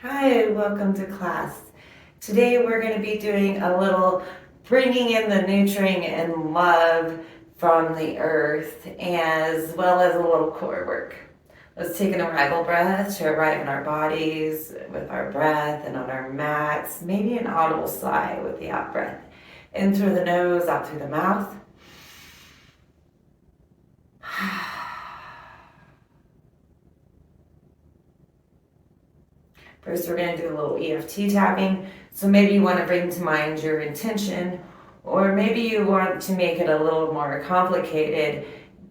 Hi, welcome to class. Today we're going to be doing a little bringing in the nurturing and love from the earth, as well as a little core work. Let's take an arrival breath to arrive in our bodies with our breath and on our mats, maybe an audible sigh with the out breath. In through the nose, out through the mouth. First, we're going to do a little EFT tapping. So maybe you want to bring to mind your intention, or maybe you want to make it a little more complicated.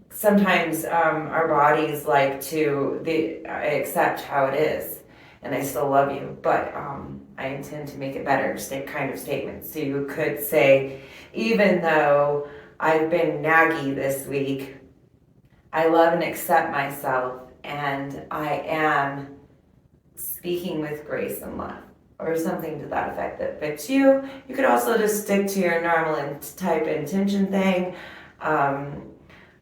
Sometimes our bodies like to accept how it is, and I still love you, but I intend to make it better kind of statement. So you could say, even though I've been naggy this week, I love and accept myself, and I am speaking with grace and love, or something to that effect that fits you. You could also just stick to your normal type intention thing. I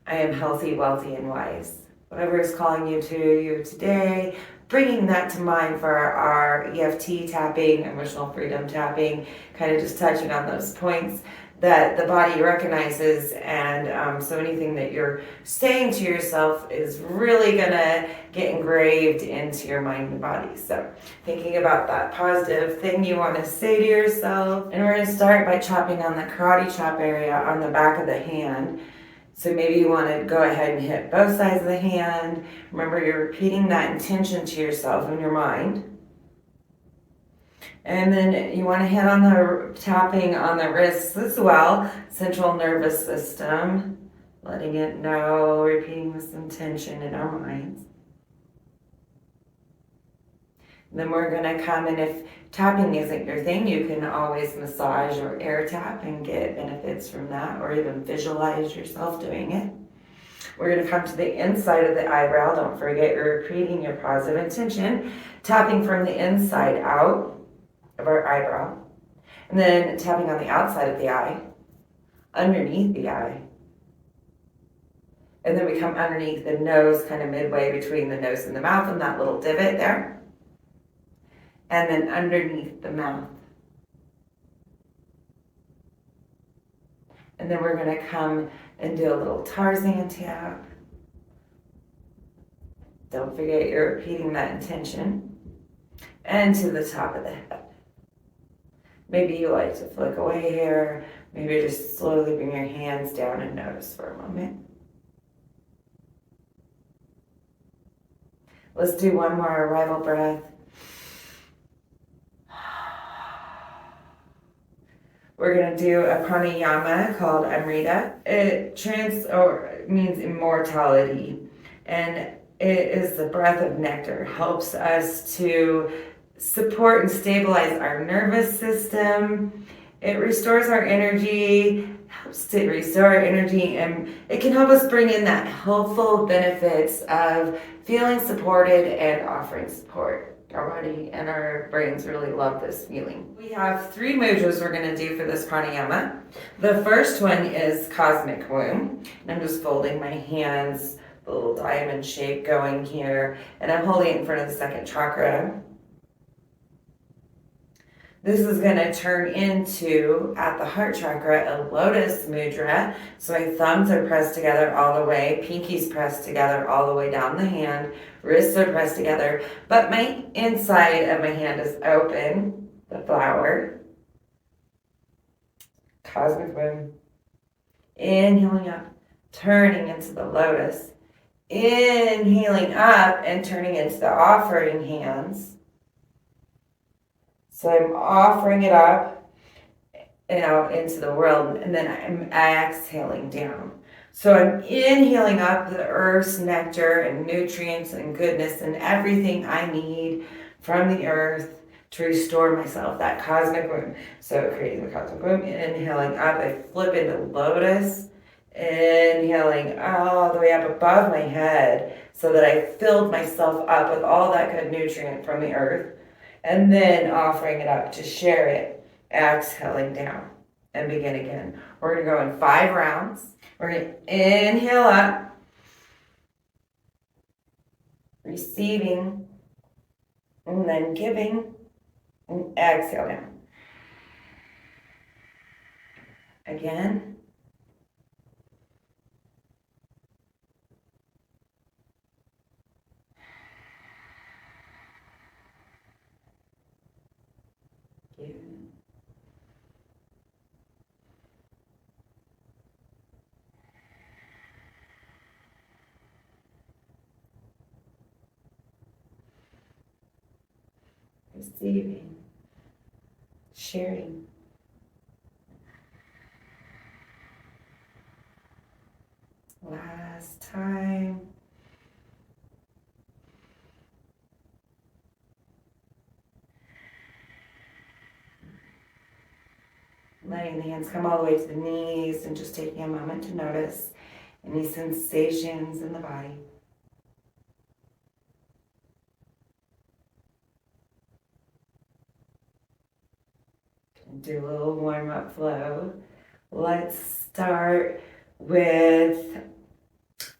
am healthy, wealthy, and wise. Whatever is calling you today, bringing that to mind for our EFT tapping, emotional freedom tapping, kind of just touching on those points that the body recognizes, and so anything that you're saying to yourself is really gonna get engraved into your mind and body. So thinking about that positive thing you want to say to yourself, and we're going to start by chopping on the karate chop area on the back of the hand. So maybe you want to go ahead and hit both sides of the hand. Remember, you're repeating that intention to yourself in your mind. And then you want to hit on the tapping on the wrists as well, central nervous system, letting it know, repeating this intention in our minds. And then we're going to come, and if tapping isn't your thing, you can always massage or air tap and get benefits from that, or even visualize yourself doing it. We're going to come to the inside of the eyebrow. Don't forget you're repeating your positive intention, tapping from the inside out of our eyebrow, and then tapping on the outside of the eye, underneath the eye, and then we come underneath the nose, kind of midway between the nose and the mouth, and that little divot there, and then underneath the mouth. And then we're going to come and do a little Tarzan tap. Don't forget you're repeating that intention, and to the top of the head. Maybe you like to flick away here. Maybe just slowly bring your hands down and notice for a moment. Let's do one more arrival breath. We're going to do a pranayama called Amrita. It means immortality, and it is the breath of nectar. Helps us to support and stabilize our nervous system. It restores our energy, helps to restore our energy, and it can help us bring in that helpful benefits of feeling supported and offering support. Our body and our brains really love this feeling. We have 3 mudras we're going to do for this pranayama. The first one is cosmic womb, and I'm just folding my hands, the little diamond shape going here, and I'm holding it in front of the second chakra. This is going to turn into, at the heart chakra, a lotus mudra. So my thumbs are pressed together all the way, pinkies pressed together all the way down the hand, wrists are pressed together, but my inside of my hand is open, the flower. Cosmic womb. Inhaling up, turning into the lotus. Inhaling up and turning into the offering hands. So I'm offering it up and out into the world, and then I'm exhaling down. So I'm inhaling up the earth's nectar and nutrients and goodness and everything I need from the earth to restore myself, that cosmic womb. So creating the cosmic womb, inhaling up, I flip into lotus, inhaling all the way up above my head so that I filled myself up with all that good nutrient from the earth. And then offering it up to share it, exhaling down, and begin again. We're going to go in 5 rounds. We're going to inhale up, receiving, And then giving, and exhale down. Again. Giving. Receiving. Sharing. Last time. Letting the hands come all the way to the knees and just taking a moment to notice any sensations in the body. Do a little warm-up flow. Let's start with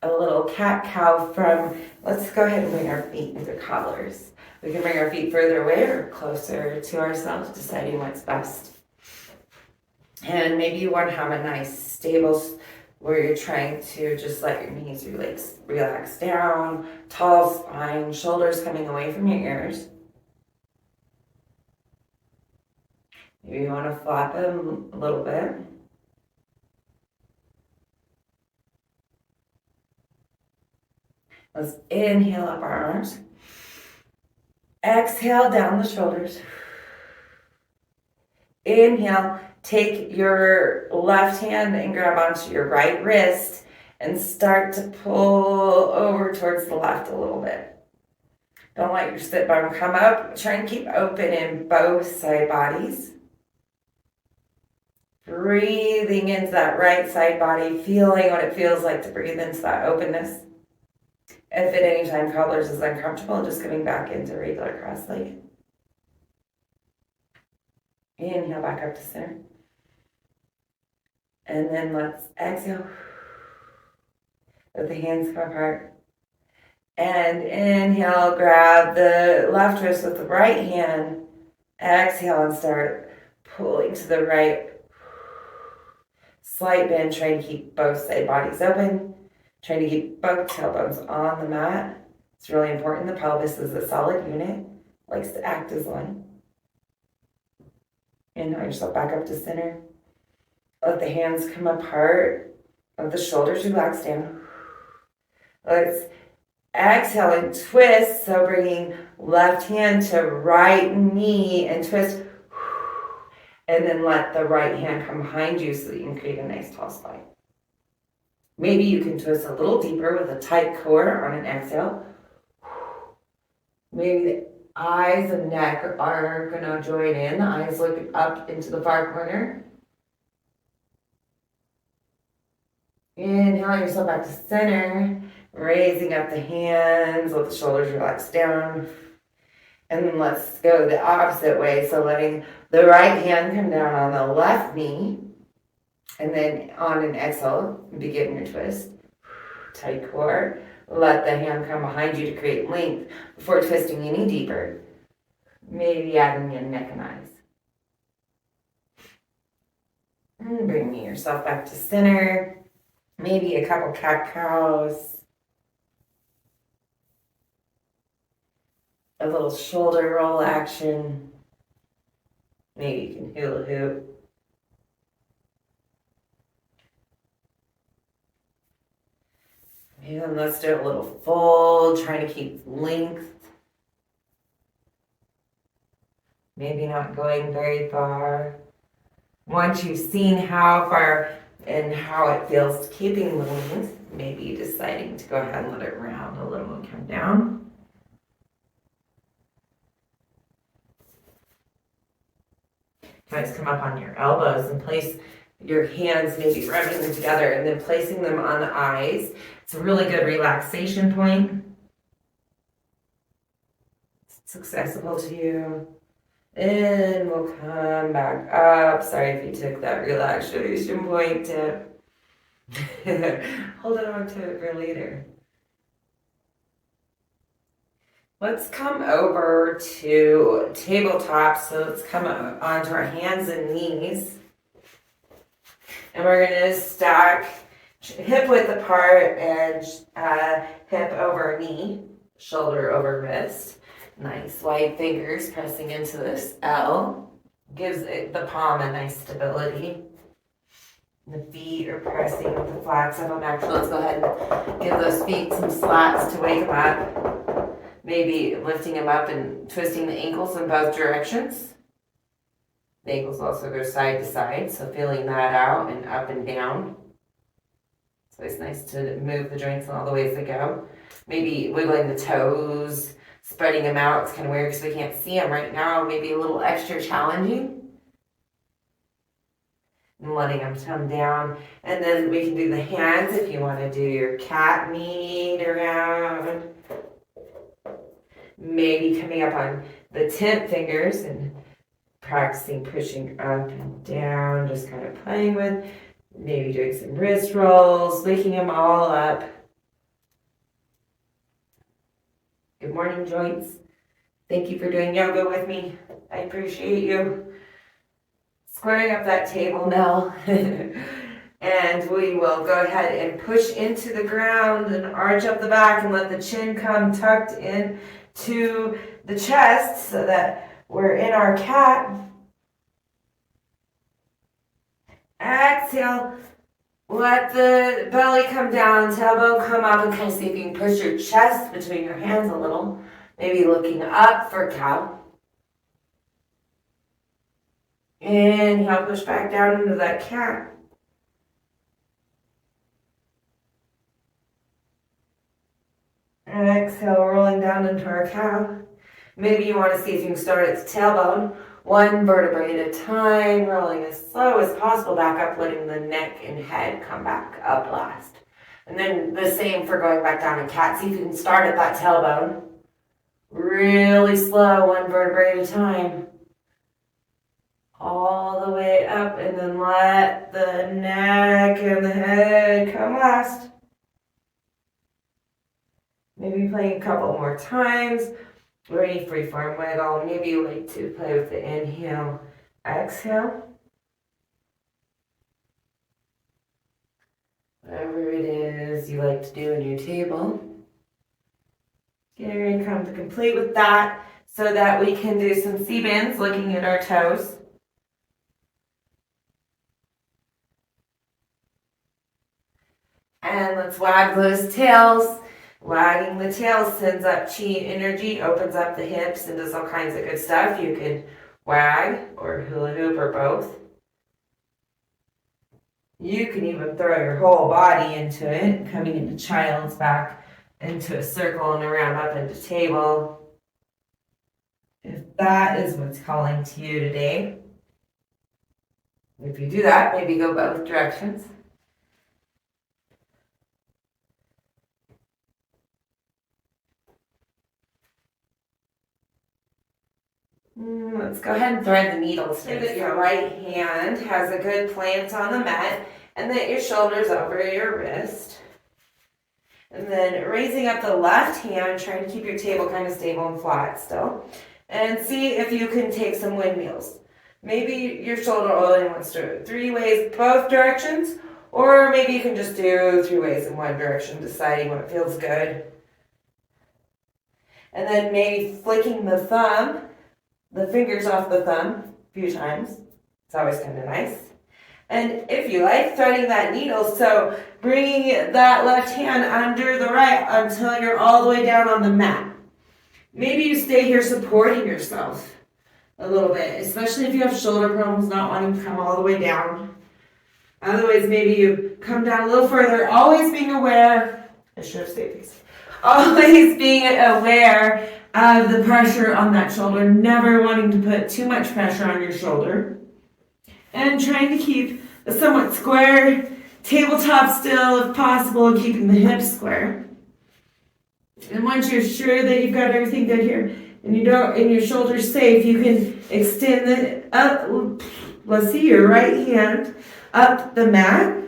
a little cat-cow from, let's go ahead and bring our feet into cobblers. We can bring our feet further away or closer to ourselves, deciding what's best. And maybe you want to have a nice stable where you're trying to just let your knees relax down, tall spine, shoulders coming away from your ears. Maybe you want to flap them a little bit. Let's inhale up our arms. Exhale down the shoulders. Inhale, take your left hand and grab onto your right wrist and start to pull over towards the left a little bit. Don't let your sit bone come up. Try and keep open in both side bodies. Breathing into that right side body, feeling what it feels like to breathe into that openness. If at any time cobblers is uncomfortable, just coming back into regular cross-legged. Inhale back up to center. And then let's exhale. Let the hands come apart. And inhale, grab the left wrist with the right hand. Exhale and start pulling to the right. Slight bend, trying to keep both side bodies open. Trying to keep both tailbones on the mat. It's really important. The pelvis is a solid unit. Likes to act as one. Inhale yourself back up to center. Let the hands come apart. Let the shoulders relax down. Let's exhale and twist. So bringing left hand to right knee and twist. And then let the right hand come behind you so that you can create a nice tall spine. Maybe you can twist a little deeper with a tight core on an exhale. Maybe the eyes and neck are going to join in. The eyes look up into the far corner. Inhale yourself back to center. Raising up the hands. Let the shoulders relax down. And then let's go the opposite way. So letting the right hand come down on the left knee. And then on an exhale, begin your twist. Tight core. Let the hand come behind you to create length before twisting any deeper. Maybe adding in neck and eyes. And bringing yourself back to center. Maybe a couple cat-cows. A little shoulder roll action. Maybe you can hula hoop. And let's do a little fold, trying to keep length. Maybe not going very far. Once you've seen how far and how it feels keeping the length, maybe deciding to go ahead and let it round a little and come down. Guys, come up on your elbows and place your hands, maybe rubbing them together and then placing them on the eyes. It's a really good relaxation point. It's accessible to you. And we'll come back up. Sorry if you took that relaxation point tip. Hold on to it for later. Let's come over to tabletop. So let's come onto our hands and knees. And we're going to stack hip width apart and hip over knee, shoulder over wrist. Nice wide fingers pressing into this L. Gives the palm a nice stability. The feet are pressing the flats of them. Actually, let's go ahead and give those feet some slaps to wake them up. Maybe lifting them up and twisting the ankles in both directions. The ankles also go side to side, so feeling that out and up and down. So it's nice to move the joints in all the ways they go. Maybe wiggling the toes, spreading them out. It's kind of weird because we can't see them right now. Maybe a little extra challenging. And letting them come down. And then we can do the hands if you want to do your cat meat around. Maybe coming up on the 10 fingers and practicing pushing up and down, just kind of playing with. Maybe doing some wrist rolls, waking them all up. Good morning, joints. Thank you for doing yoga with me. I appreciate you. Squaring up that table now. And we will go ahead and push into the ground and arch up the back and let the chin come tucked in to the chest so that we're in our cat. Exhale. Let the belly come down, tailbone come up, and kind of see if you can push your chest between your hands a little. Maybe looking up for cow. Inhale, push back down into that cat. And exhale, rolling down into our cow. Maybe you want to see if you can start at the tailbone, one vertebrae at a time, rolling as slow as possible back up, letting the neck and head come back up last. And then the same for going back down in cat. See if you can start at that tailbone. Really slow, one vertebrae at a time. All the way up, and then let the neck and the head come last. Maybe playing a couple more times. Or any freeform wiggle. Maybe you like to play with the inhale, exhale. Whatever it is you like to do in your table. Getting ready to come to complete with that so that we can do some C-bends, looking at our toes. And let's wag those tails. Wagging the tail sends up chi energy, opens up the hips, and does all kinds of good stuff. You can wag or hula hoop or both. You can even throw your whole body into it, coming into child's back, into a circle and around up into table. If that is what's calling to you today. If you do that, maybe go both directions. Let's go ahead and thread the needles. So that your right hand has a good plant on the mat, and that your shoulder's over your wrist. And then raising up the left hand, trying to keep your table kind of stable and flat still. And see if you can take some windmills. Maybe your shoulder only wants to do 3 ways both directions, or maybe you can just do 3 ways in one direction, deciding what feels good. And then maybe flicking the thumb, the fingers off the thumb a few times. It's always kind of nice. And if you like, threading that needle, so bringing that left hand under the right until you're all the way down on the mat. Maybe you stay here supporting yourself a little bit, especially if you have shoulder problems, not wanting to come all the way down. Otherwise, maybe you come down a little further, always being aware. I should have stayed these. Always being aware of the pressure on that shoulder, never wanting to put too much pressure on your shoulder. And trying to keep a somewhat square tabletop still if possible, and keeping the hips square. And once you're sure that you've got everything good here, and your shoulder's safe, you can extend it up. Let's see, your right hand up the mat.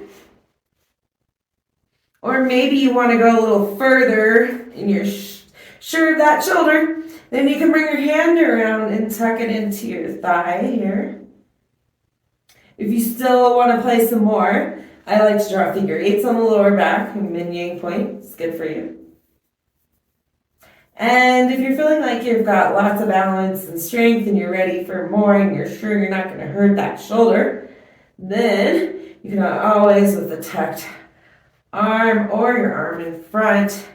Or maybe you want to go a little further in your sure of that shoulder. Then you can bring your hand around and tuck it into your thigh here. If you still want to play some more, I like to draw figure eights on the lower back, yin yang point. It's good for you. And if you're feeling like you've got lots of balance and strength and you're ready for more and you're sure you're not going to hurt that shoulder, then you can always, with the tucked arm or your arm in front,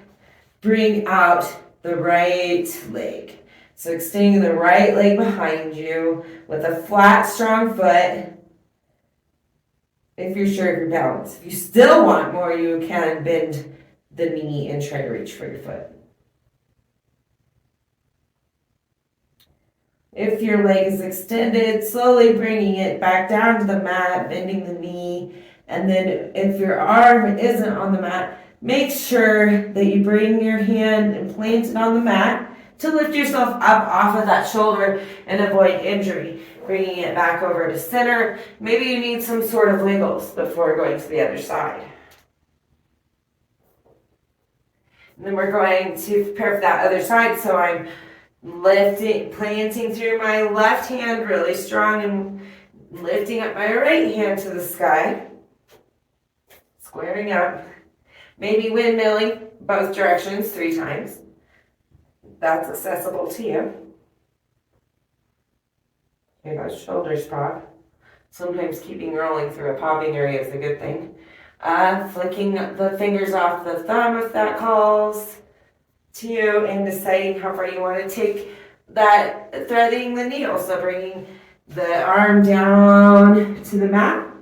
bring out the right leg. So extending the right leg behind you with a flat, strong foot. If you're sure of your balance. If you still want more, you can bend the knee and try to reach for your foot. If your leg is extended, slowly bringing it back down to the mat, bending the knee. And then if your arm isn't on the mat, make sure that you bring your hand and plant it on the mat to lift yourself up off of that shoulder and avoid injury. Bringing it back over to center. Maybe you need some sort of wiggles before going to the other side. And then we're going to prepare for that other side. So I'm planting through my left hand really strong and lifting up my right hand to the sky. Squaring up. Maybe windmilling both directions 3 times. That's accessible to you. Okay, that shoulders pop. Sometimes keeping rolling through a popping area is a good thing. Flicking the fingers off the thumb if that calls to you, and deciding how far you want to take that, threading the needle. So bringing the arm down to the mat,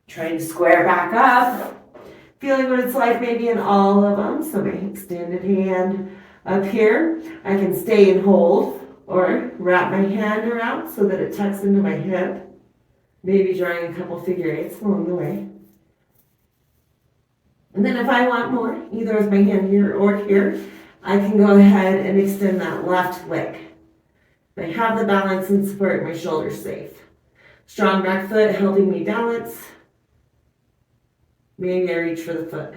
trying to square back up, feeling what it's like maybe in all of them. So my extended hand up here, I can stay and hold, or wrap my hand around so that it tucks into my hip. Maybe drawing a couple figure eights along the way. And then if I want more, either with my hand here or here, I can go ahead and extend that left leg. I have the balance and support, my shoulders safe. Strong back foot helping me balance. Maybe I reach for the foot.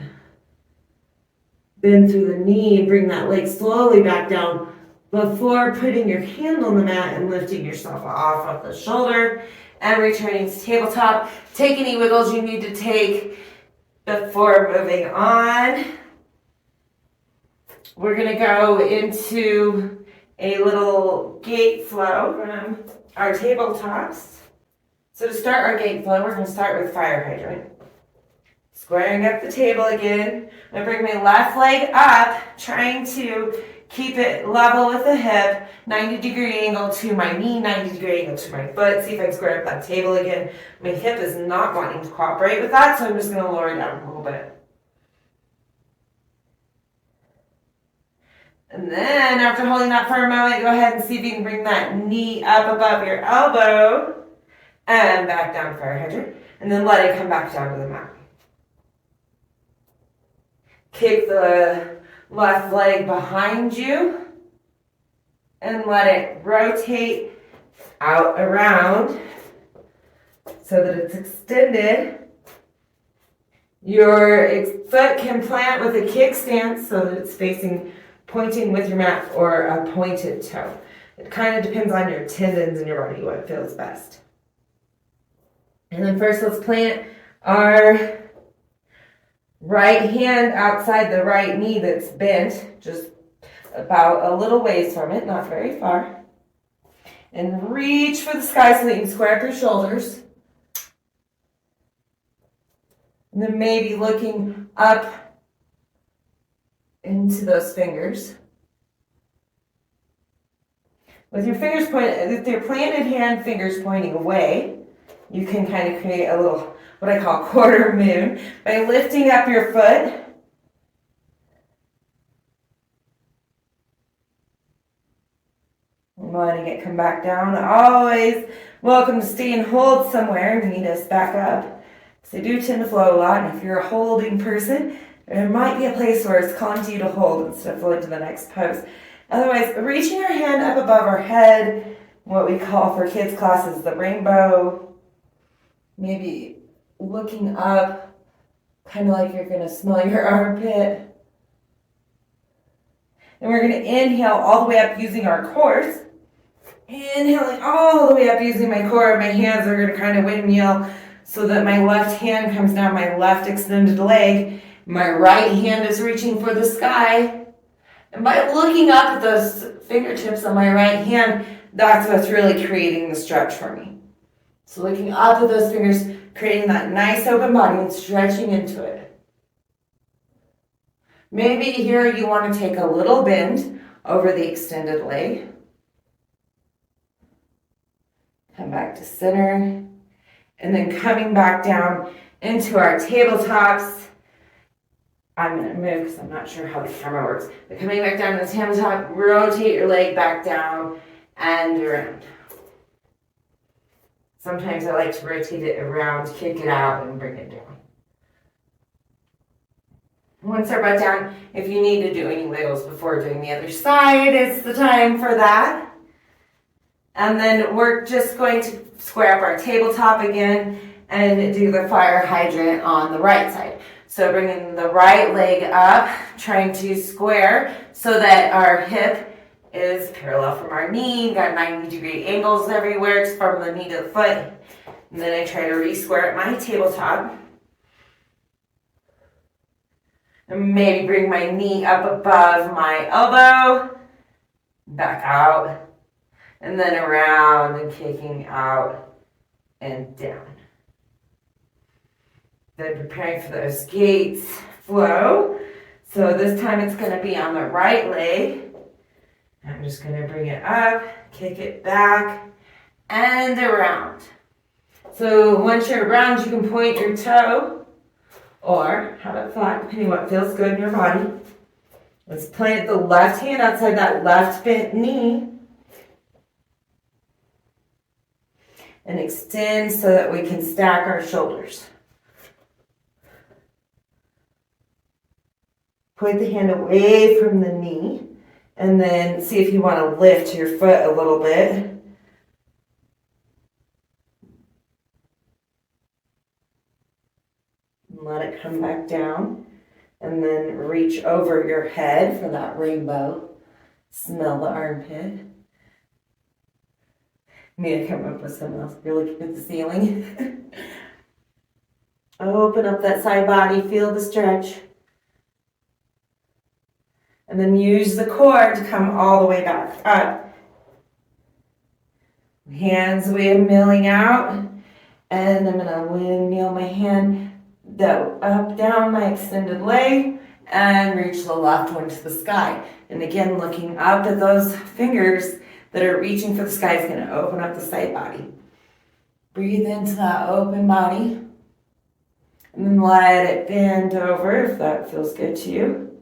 Bend through the knee and bring that leg slowly back down before putting your hand on the mat and lifting yourself off of the shoulder and returning to tabletop. Take any wiggles you need to take before moving on. We're going to go into a little gate flow from our tabletops. So to start our gate flow, we're going to start with fire hydrant. Squaring up the table again. I'm going to bring my left leg up, trying to keep it level with the hip, 90-degree angle to my knee, 90-degree angle to my foot. See if I can square up that table again. My hip is not wanting to cooperate with that, so I'm just going to lower it down a little bit. And then after holding that for a moment, go ahead and see if you can bring that knee up above your elbow and back down fire hydrant. And then let it come back down to the mat. Kick the left leg behind you and let it rotate out around so that it's extended. Your foot can plant with a kick stance so that it's pointing with your mat, or a pointed toe. It kind of depends on your tendons and your body, what feels best. And then first let's plant our right hand outside the right knee that's bent, just about a little ways from it, not very far. And reach for the sky so that you can square up your shoulders. And then maybe looking up into those fingers. With your fingers pointed, with your planted hand fingers pointing away, you can kind of create a little, what I call quarter moon, by lifting up your foot. And letting it come back down. Always welcome to stay and hold somewhere and meet us back up. So they do tend to flow a lot, and if you're a holding person, there might be a place where it's calling to you to hold instead of flowing to the next pose. Otherwise, reaching our hand up above our head, what we call for kids' classes the rainbow. Maybe looking up, kind of like you're going to smell your armpit. And we're going to inhale all the way up using our cores. Inhaling all the way up using my core. My hands are going to kind of windmill so that my left hand comes down my left extended leg. My right hand is reaching for the sky. And by looking up at those fingertips on my right hand, that's what's really creating the stretch for me. So looking up at those fingers, creating that nice open body and stretching into it. Maybe here you want to take a little bend over the extended leg. Come back to center. And then coming back down into our tabletops. I'm going to move because I'm not sure how the camera works. But coming back down to the tabletop, rotate your leg back down and around. Sometimes I like to rotate it around, kick it out, and bring it down. Once our butt down, if you need to do any wiggles before doing the other side, it's the time for that. And then we're just going to square up our tabletop again and do the fire hydrant on the right side. So bringing the right leg up, trying to square so that our hip is parallel from our knee. Got 90-degree angles everywhere from the knee to the foot. And then I try to re-square at my tabletop. And maybe bring my knee up above my elbow. Back out. And then around and kicking out and down. Then preparing for those gates flow. So this time it's going to be on the right leg. I'm just going to bring it up, kick it back, and around. So once you're around, you can point your toe or have it flat, depending on what feels good in your body. Let's plant the left hand outside that left bent knee. And extend so that we can stack our shoulders. Point the hand away from the knee. And then see if you want to lift your foot a little bit. And let it come back down. And then reach over your head for that rainbow. Smell the armpit. Need to come up with something else really keep at the ceiling. Open up that side body, feel the stretch. And then use the core to come all the way back up. Hands windmilling out. And I'm going to windmill my hand up, down my extended leg. And reach the left one to the sky. And again, looking up at those fingers that are reaching for the sky is going to open up the side body. Breathe into that open body. And then let it bend over if that feels good to you.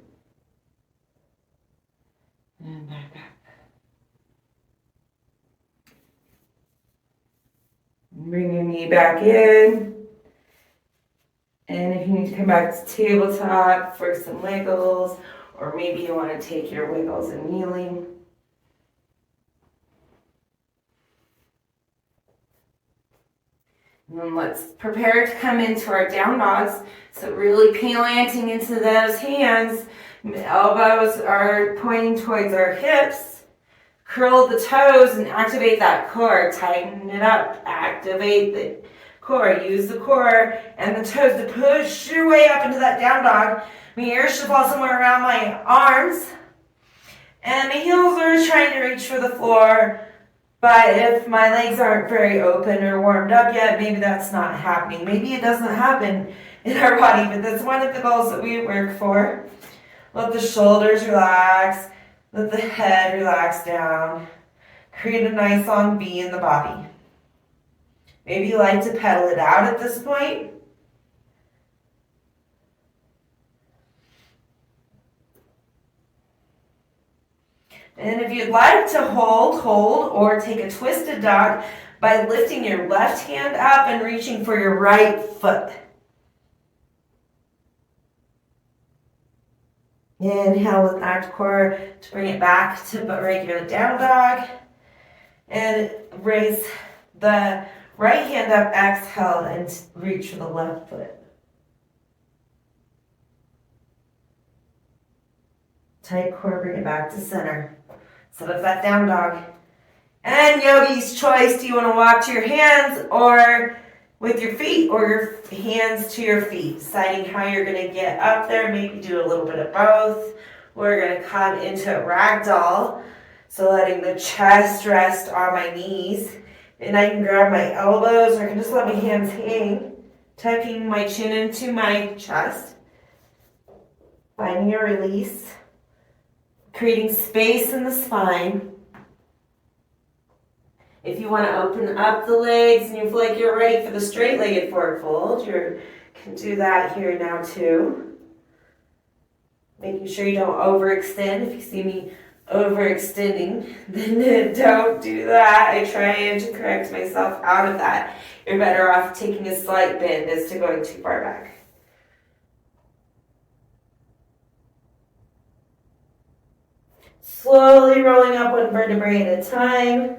And back up. Bring your knee back in. And if you need to come back to tabletop for some wiggles, or maybe you want to take your wiggles and kneeling. And then let's prepare to come into our down dogs. So really planting into those hands. Elbows are pointing towards our hips. Curl the toes and activate that core. Tighten it up. Activate the core. Use the core and the toes to push your way up into that down dog. My ears should fall somewhere around my arms. And my heels are trying to reach for the floor. But if my legs aren't very open or warmed up yet, maybe that's not happening. Maybe it doesn't happen in our body, but that's one of the goals that we work for. Let the shoulders relax. Let the head relax down. Create a nice long V in the body. Maybe you like to pedal it out at this point. And if you'd like to hold, or take a twisted dog by lifting your left hand up and reaching for your right foot. Inhale with active core to bring it back to regular down dog. And raise the right hand up, exhale, and reach for the left foot. Tight core, bring it back to center. Set up that down dog. And yogi's choice, do you want to walk to your hands or with your feet, or your hands to your feet? Deciding how you're going to get up there, maybe do a little bit of both. We're going to come into ragdoll, so letting the chest rest on my knees. And I can grab my elbows, or I can just let my hands hang, tucking my chin into my chest. Finding a release, creating space in the spine. If you want to open up the legs and you feel like you're ready for the straight-legged forward fold, you can do that here now too. Making sure you don't overextend. If you see me overextending, then don't do that. I try to correct myself out of that. You're better off taking a slight bend as to going too far back. Slowly rolling up one vertebrae at a time.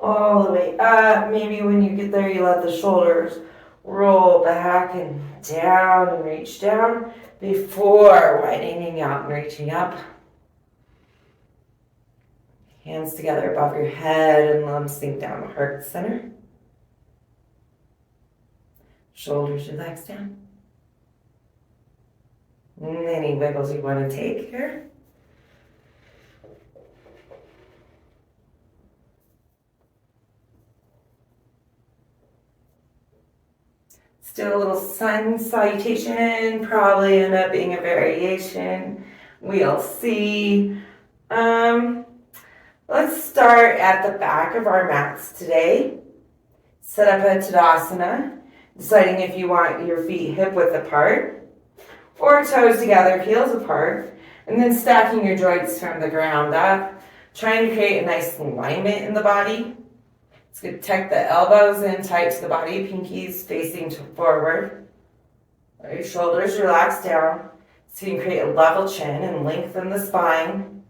All the way up. Maybe when you get there, you let the shoulders roll back and down and reach down before widening out and reaching up. Hands together above your head and let them sink down the heart center. Shoulders relax down. And any wiggles you want to take here. Do a little sun salutation, probably end up being a variation. We'll see. Let's start at the back of our mats today. Set up a Tadasana, deciding if you want your feet hip width apart or toes together, heels apart, and then stacking your joints from the ground up, trying to create a nice alignment in the body. It's good to tuck the elbows in tight to the body, pinkies facing forward. Let your shoulders relax down so you can create a level chin and lengthen the spine.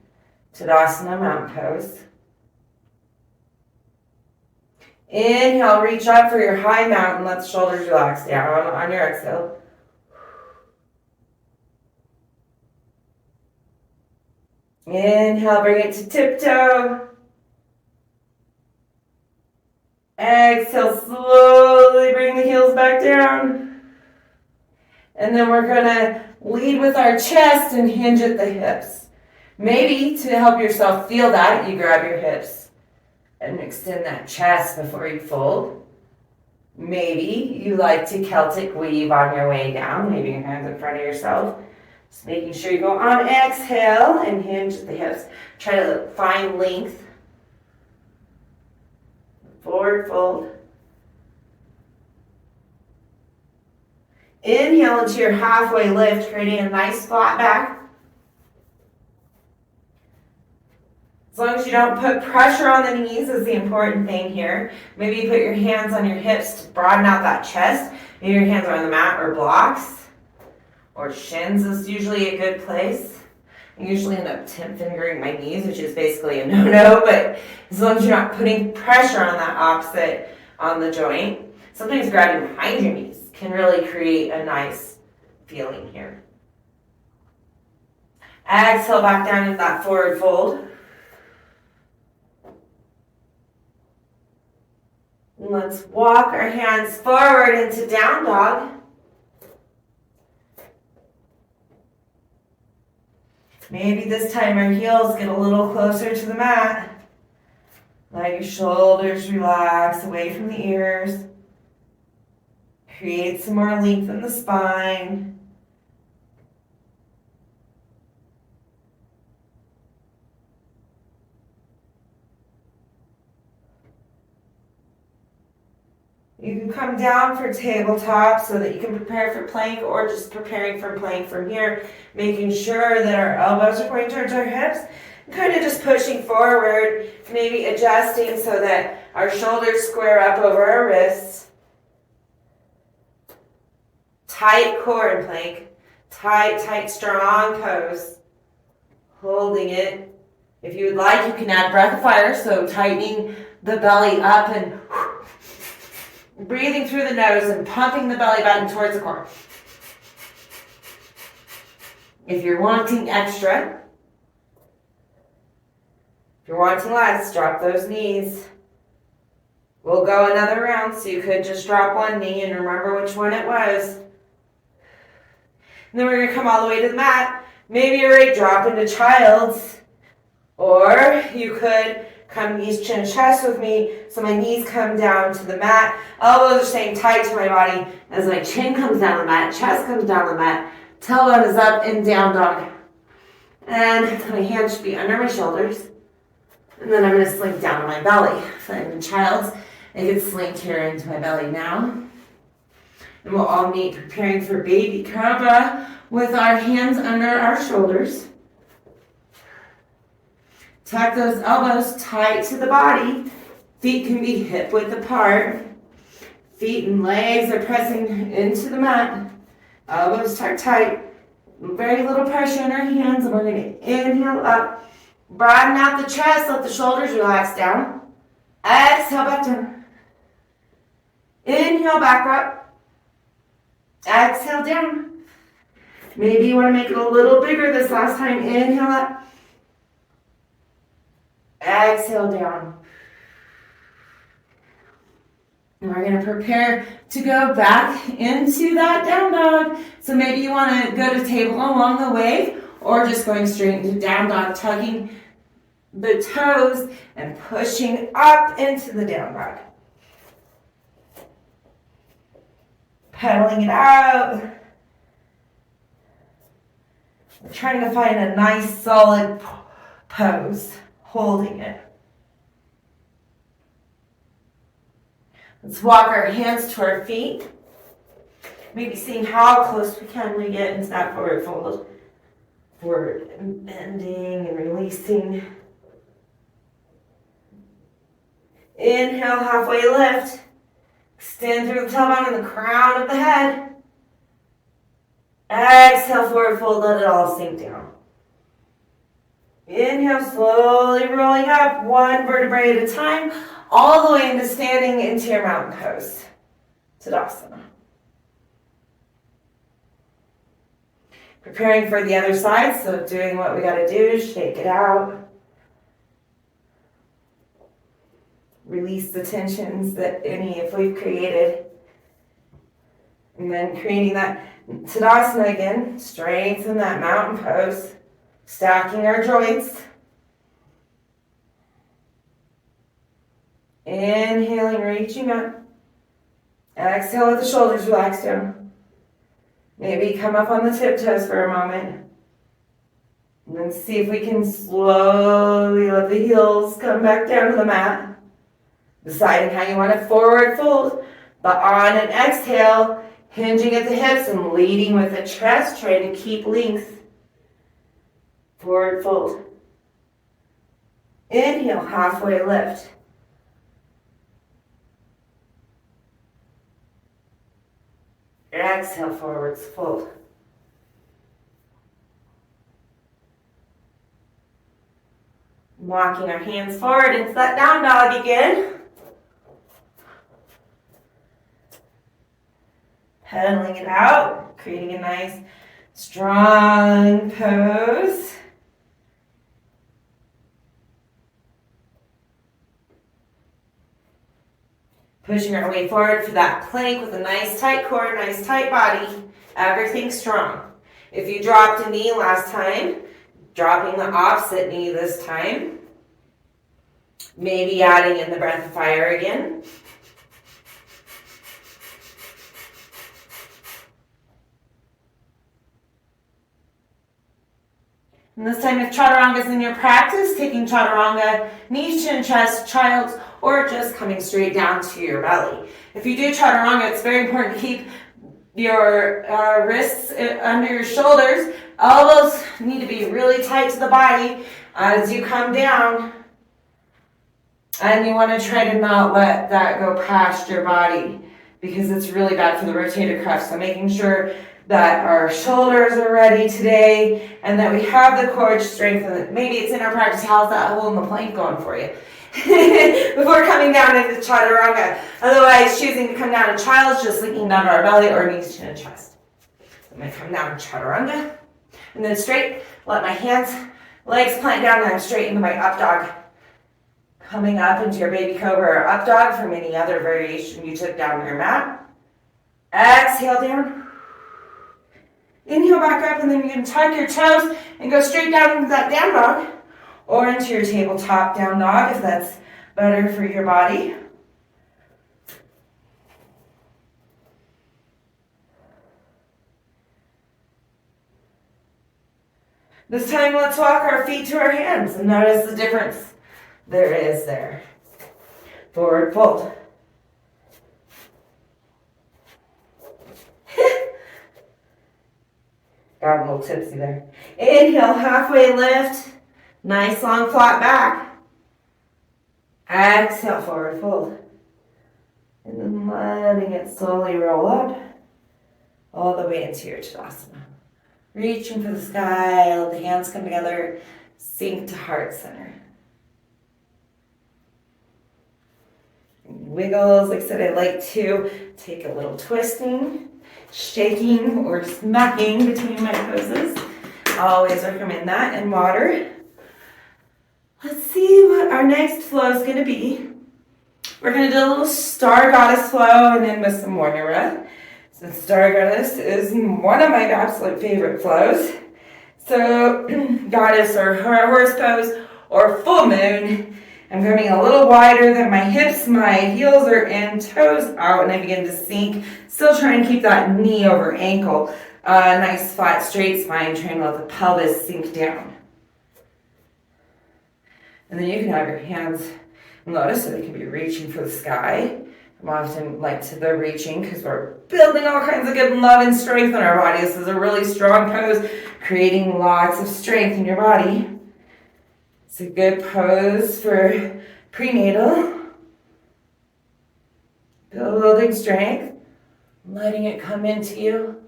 Tadasana, mountain pose. Inhale, reach up for your high mountain. Let the shoulders relax down on your exhale. Inhale, bring it to tiptoe. Exhale, slowly bring the heels back down. And then we're going to lead with our chest and hinge at the hips. Maybe to help yourself feel that, you grab your hips and extend that chest before you fold. Maybe you like to Celtic weave on your way down, leaving your hands in front of yourself. Just making sure you go on exhale and hinge at the hips. Try to find length. Forward fold. Inhale into your halfway lift, creating a nice flat back. As long as you don't put pressure on the knees is the important thing here. Maybe you put your hands on your hips to broaden out that chest. Maybe your hands are on the mat or blocks. Or shins is usually a good place. I usually end up 10 fingering my knees, which is basically a no-no, but as long as you're not putting pressure on that opposite on the joint, sometimes grabbing behind your knees can really create a nice feeling here. Exhale back down into that forward fold. Let's walk our hands forward into down dog. Maybe this time our heels get a little closer to the mat. Let your shoulders relax away from the ears. Create some more length in the spine. You can come down for tabletop so that you can prepare for plank, or just preparing for plank from here, making sure that our elbows are pointing towards our hips, and kind of just pushing forward, maybe adjusting so that our shoulders square up over our wrists. Tight core in plank, tight, strong pose, holding it. If you would like, you can add breath of fire, so tightening the belly up and breathing through the nose and pumping the belly button towards the core. If you're wanting extra, you're wanting less, drop those knees. We'll go another round, so you could just drop one knee and remember which one it was. And then we're going to come all the way to the mat. Maybe you're ready to drop into child's, or you could come knees, chin, chest with me, so my knees come down to the mat. Elbows are staying tight to my body as my chin comes down the mat, chest comes down the mat, tailbone is up in down dog. And my hands should be under my shoulders. And then I'm going to slink down to my belly. So I'm in child's. I get slinked here into my belly now. And we'll all meet preparing for baby cobra with our hands under our shoulders. Tuck those elbows tight to the body. Feet can be hip width apart. Feet and legs are pressing into the mat. Elbows tucked tight. Very little pressure in our hands. And we're going to inhale up. Broaden out the chest. Let the shoulders relax down. Exhale back down. Inhale back up. Exhale down. Maybe you want to make it a little bigger this last time. Inhale up. Exhale down. And we're going to prepare to go back into that down dog. So maybe you want to go to table along the way, or just going straight into down dog, tugging the toes and pushing up into the down dog. Pedaling it out. We're trying to find a nice solid pose, holding it. Let's walk our hands to our feet. Maybe seeing how close we get into that forward fold. Forward and bending and releasing. Inhale, halfway lift. Extend through the tailbone and the crown of the head. Exhale, forward fold, let it all sink down. Inhale, slowly rolling up, one vertebrae at a time, all the way into standing into your mountain pose. Tadasana. Preparing for the other side, so doing what we got to do, shake it out. Release the tensions that if we've created. And then creating that Tadasana again, strengthen that mountain pose, stacking our joints. Inhaling, reaching up. Exhale, let the shoulders relax down. Maybe come up on the tiptoes for a moment. And then see if we can slowly let the heels come back down to the mat. Deciding how you want to forward fold. But on an exhale, hinging at the hips and leading with the chest, trying to keep length. Forward fold. Inhale, halfway lift. Exhale, forwards fold. Walking our hands forward into that down dog again. Pedaling it out, creating a nice, strong pose. Pushing our way forward for that plank with a nice tight core, nice tight body. Everything strong. If you dropped a knee last time, dropping the opposite knee this time. Maybe adding in the breath of fire again. And this time, if chaturanga is in your practice, taking chaturanga, knees, chin, chest, child's, or just coming straight down to your belly. If you do chaturanga, it's very important to keep your wrists under your shoulders. Elbows need to be really tight to the body as you come down. And you want to try to not let that go past your body because it's really bad for the rotator cuff. So making sure that our shoulders are ready today and that we have the core strength. Maybe it's in our practice. How's that holding the plank going for you? Before coming down into chaturanga. Otherwise, choosing to come down to child's, just linking down to our belly or knees, chin, and chest. I'm going to come down to chaturanga. And then straight, let my hands, legs plant down, and I'm straight into my up dog. Coming up into your baby cobra or up dog from any other variation you took down your mat. Exhale down. Inhale back up, and then you can tuck your toes and go straight down into that down dog or into your tabletop down dog if that's better for your body. This time, let's walk our feet to our hands and notice the difference there is there. Forward fold. Got a little tipsy there. Inhale, halfway lift. Nice long flat back. Exhale, forward fold. And then letting it slowly roll up all the way into your Tadasana. Reaching for the sky, let the hands come together, sink to heart center. Wiggles, like I said, I like to take a little twisting, shaking, or smacking between my poses. Always recommend that in water. Let's see what our next flow is going to be. We're going to do a little star goddess flow and then with some warrior breath. So star goddess is one of my absolute favorite flows. So goddess or horse pose or full moon. I'm coming a little wider than my hips. My heels are in, toes out, and I begin to sink. Still trying to keep that knee over ankle. Nice flat straight spine, trying to let the pelvis sink down. And then you can have your hands lotus so they can be reaching for the sky. I'm often like to the reaching because we're building all kinds of good love and strength in our body. This is a really strong pose, creating lots of strength in your body. It's a good pose for prenatal. Building strength, letting it come into you,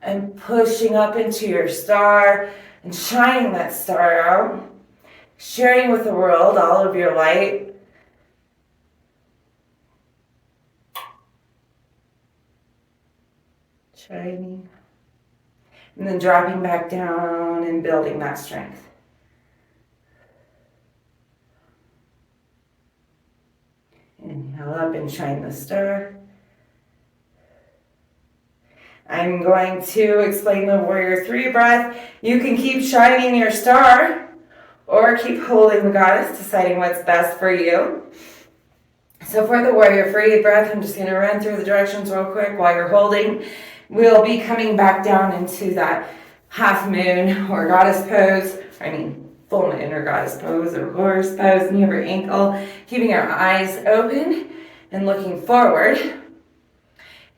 and pushing up into your star and shining that star out. Sharing with the world all of your light. Shining. And then dropping back down and building that strength. Inhale up and shine the star. I'm going to explain the Warrior 3 breath. You can keep shining your star or keep holding the goddess, deciding what's best for you. So for the Warrior 3 breath, I'm just going to run through the directions real quick while you're holding. We'll be coming back down into that half moon or goddess pose. Full moon or goddess pose or horse pose, knee over ankle, keeping our eyes open and looking forward.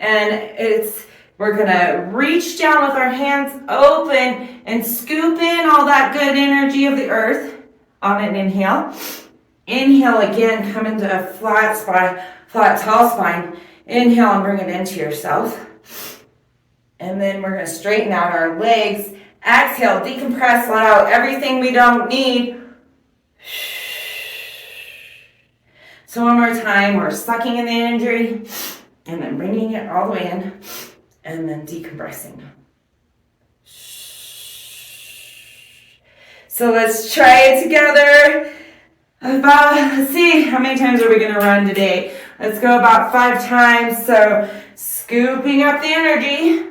And we're gonna reach down with our hands open and scoop in all that good energy of the earth on an inhale. Inhale again, come into a flat spine, flat tall spine. Inhale and bring it into yourself. And then we're gonna straighten out our legs. Exhale, decompress, let out everything we don't need. So one more time, we're sucking in the energy and then bringing it all the way in and then decompressing. So let's try it together. Let's see, how many times are we gonna run today? Let's go about 5 times. So scooping up the energy.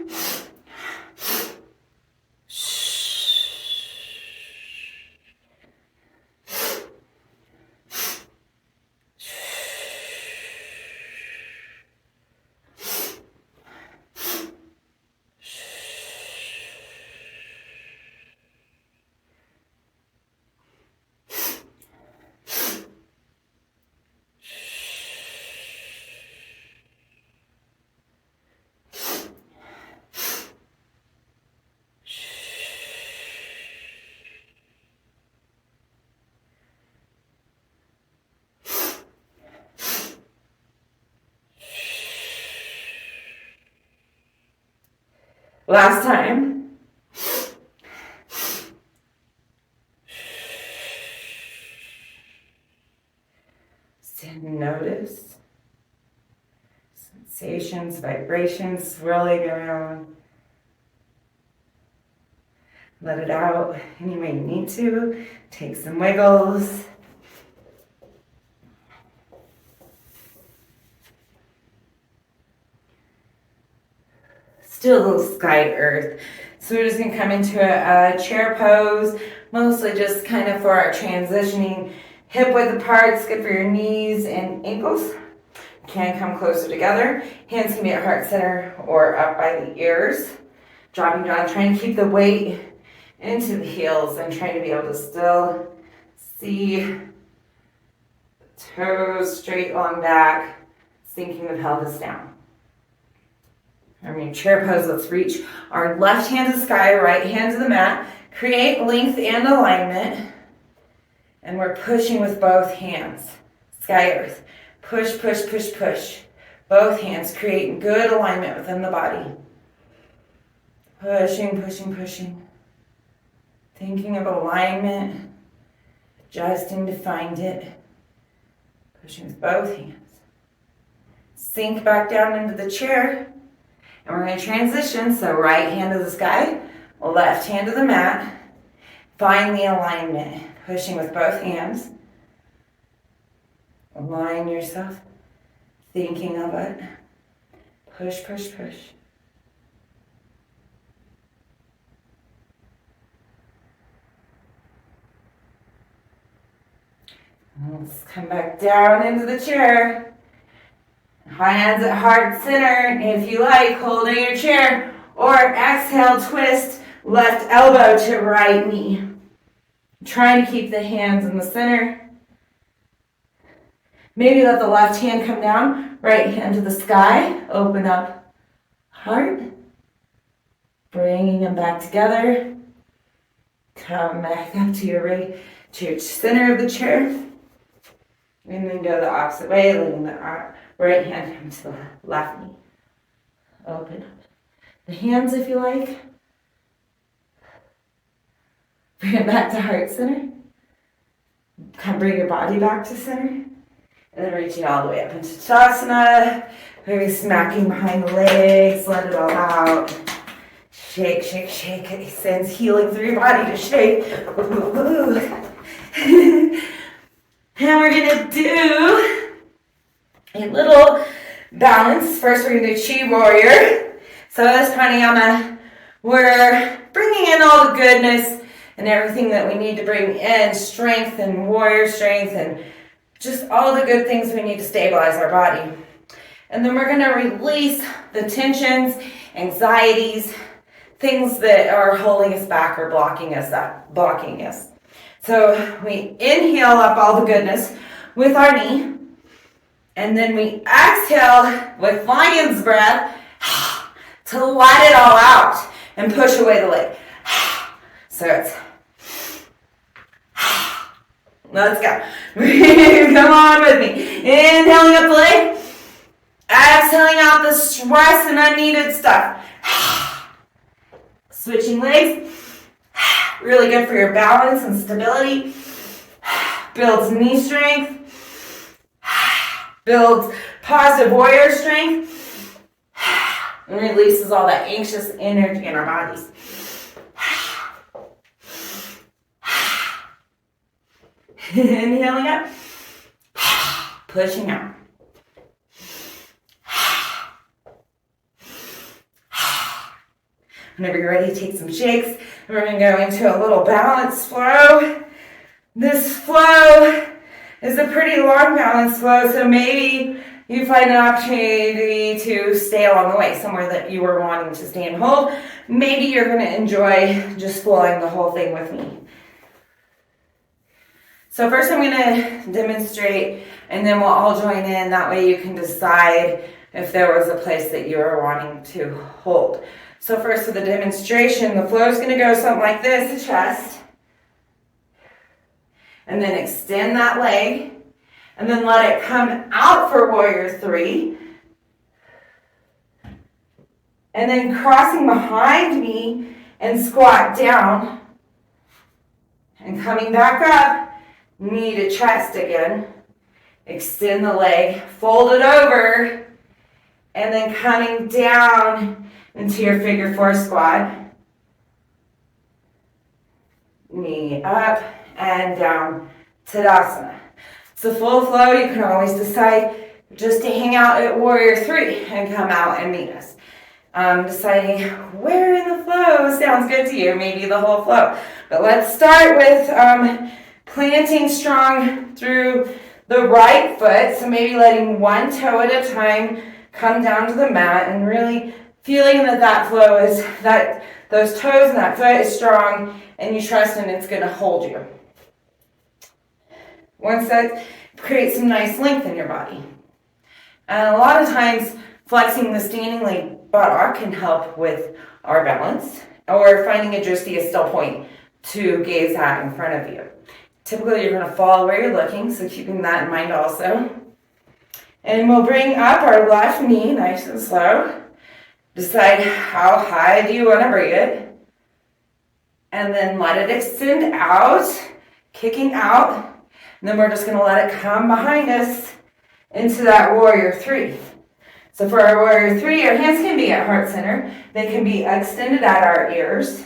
Last time. Just notice sensations, vibrations swirling around. Let it out any way you need to. Take some wiggles. still the sky earth. So we're just gonna come into a chair pose, mostly just kind of for our transitioning hip width apart. It's good for your knees and ankles. Can come closer together. Hands can be at heart center or up by the ears. Dropping down, trying to keep the weight into the heels and trying to be able to still see the toes straight along back, sinking the pelvis down. Chair pose, let's reach our left hand to the sky, right hand to the mat. Create length and alignment. And we're pushing with both hands. Sky earth. Push, push, push, push. Both hands creating good alignment within the body. Pushing, pushing, pushing. Thinking of alignment. Adjusting to find it. Pushing with both hands. Sink back down into the chair. And we're going to transition. So right hand to the sky, left hand to the mat. Find the alignment. Pushing with both hands. Align yourself. Thinking of it. Push, push, push. Let's come back down into the chair. Hands at heart center. If you like, hold in your chair. Or exhale, twist left elbow to right knee. Trying to keep the hands in the center. Maybe let the left hand come down, right hand to the sky. Open up heart. Bringing them back together. Come back up to your center of the chair. And then go the opposite way, letting the right hand come to the left knee. Open up the hands if you like. Bring it back to heart center. Come bring your body back to center. And then reaching all the way up into Tadasana. Maybe smacking behind the legs. Let it all out. Shake, shake, shake. It sends healing through your body to shake. Ooh. And we're going to do a little balance. First, we're going to do Chi Warrior. So this pranayama, we're bringing in all the goodness and everything that we need to bring in. Strength and warrior strength and just all the good things we need to stabilize our body. And then we're going to release the tensions, anxieties, things that are holding us back or blocking us. So we inhale up all the goodness with our knee. And then we exhale with lion's breath to let it all out and push away the leg. So it's, let's go. Come on with me. Inhaling up the leg. Exhaling out the stress and unneeded stuff. Switching legs. Really good for your balance and stability. Builds knee strength. Builds positive warrior strength. And releases all that anxious energy in our bodies. Inhaling up. Pushing out. Whenever you're ready, take some shakes. We're going to go into a little balance flow. This flow is a pretty long balance flow, so maybe you find an opportunity to stay along the way, somewhere that you were wanting to stay and hold. Maybe you're going to enjoy just flowing the whole thing with me. So first I'm going to demonstrate, and then we'll all join in. That way you can decide if there was a place that you were wanting to hold. So first for the demonstration, the flow is going to go something like this, chest. And then extend that leg. And then let it come out for warrior three. And then crossing behind me and squat down. And coming back up, knee to chest again. Extend the leg, fold it over. And then coming down into your figure four squat. Knee up and down, Tadasana. It's a full flow. You can always decide just to hang out at warrior three and come out and meet us. Deciding where in the flow sounds good to you, maybe the whole flow. But let's start with planting strong through the right foot. So maybe letting one toe at a time come down to the mat and really feeling that flow is, that those toes and that foot is strong and you trust and it's going to hold you. Once that creates some nice length in your body. And a lot of times flexing the standing leg buttock can help with our balance, or finding a still point to gaze at in front of you. Typically you're going to fall where you're looking, so keeping that in mind also. And we'll bring up our left knee nice and slow. Decide how high do you want to bring it. And then let it extend out, kicking out. And then we're just going to let it come behind us into that warrior three. So for our warrior three, our hands can be at heart center. They can be extended at our ears.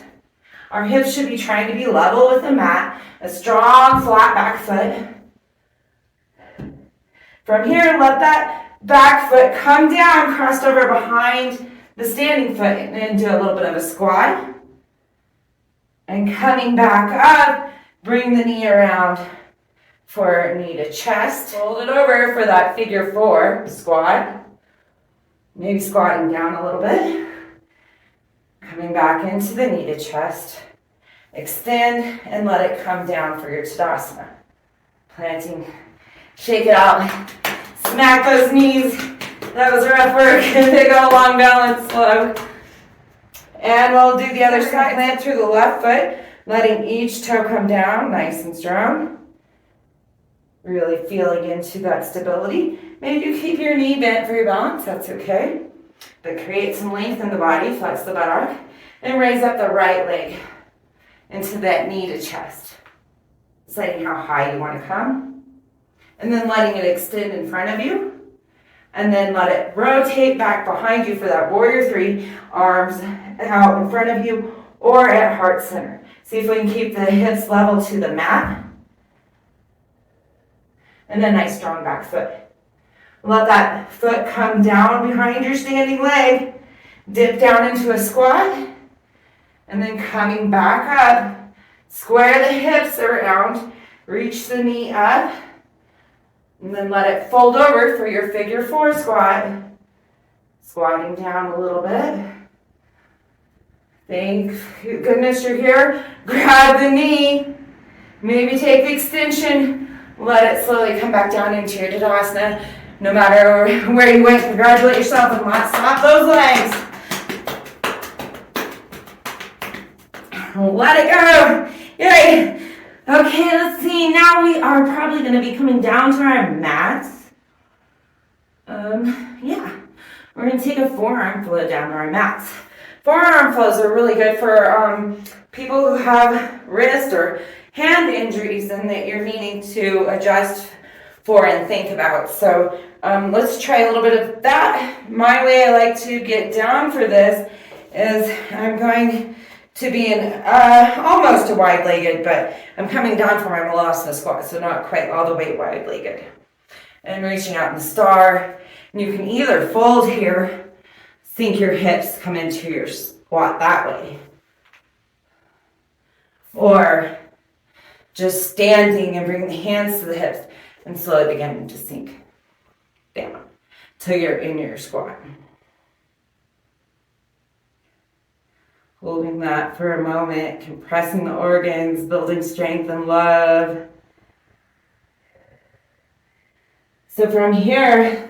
Our hips should be trying to be level with the mat. A strong, flat back foot. From here, let that back foot come down, crossed over behind the standing foot, and then do a little bit of a squat. And coming back up, bring the knee around for knee to chest. Fold it over for that figure four squat. Maybe squatting down a little bit. Coming back into the knee to chest. Extend and let it come down for your Tadasana. Planting. Shake it out. Smack those knees. That was rough work. Big old long balance slow. And we'll do the other side. Plant through the left foot. Letting each toe come down nice and strong. Really feeling into that stability. Maybe you keep your knee bent for your balance, that's okay. But create some length in the body, flex the buttock, and raise up the right leg into that knee to chest. Deciding how high you want to come. And then letting it extend in front of you. And then let it rotate back behind you for that warrior three, arms out in front of you or at heart center. See if we can keep the hips level to the mat. And a nice strong back foot. Let that foot come down behind your standing leg. Dip down into a squat. And then coming back up. Square the hips around. Reach the knee up. And then let it fold over for your figure four squat. Squatting down a little bit. Thank goodness you're here. Grab the knee. Maybe take the extension. Let it slowly come back down into your Tadasana. No matter where you went, congratulate yourself and not stop those legs. Let it go. Yay. Okay, let's see. Now we are probably going to be coming down to our mats. We're going to take a forearm flow down to our mats. Forearm flows are really good for people who have wrist or hand injuries and that you're needing to adjust for and think about. So let's try a little bit of that. My way I like to get down for this is I'm going to be in almost a wide-legged, but I'm coming down for my Malasana squat, so not quite all the way wide-legged. And reaching out in the star. And you can either fold here, sink your hips, come into your squat that way. Or just standing and bring the hands to the hips and slowly begin to sink down till you're in your squat. Holding that for a moment, compressing the organs, building strength and love. So from here,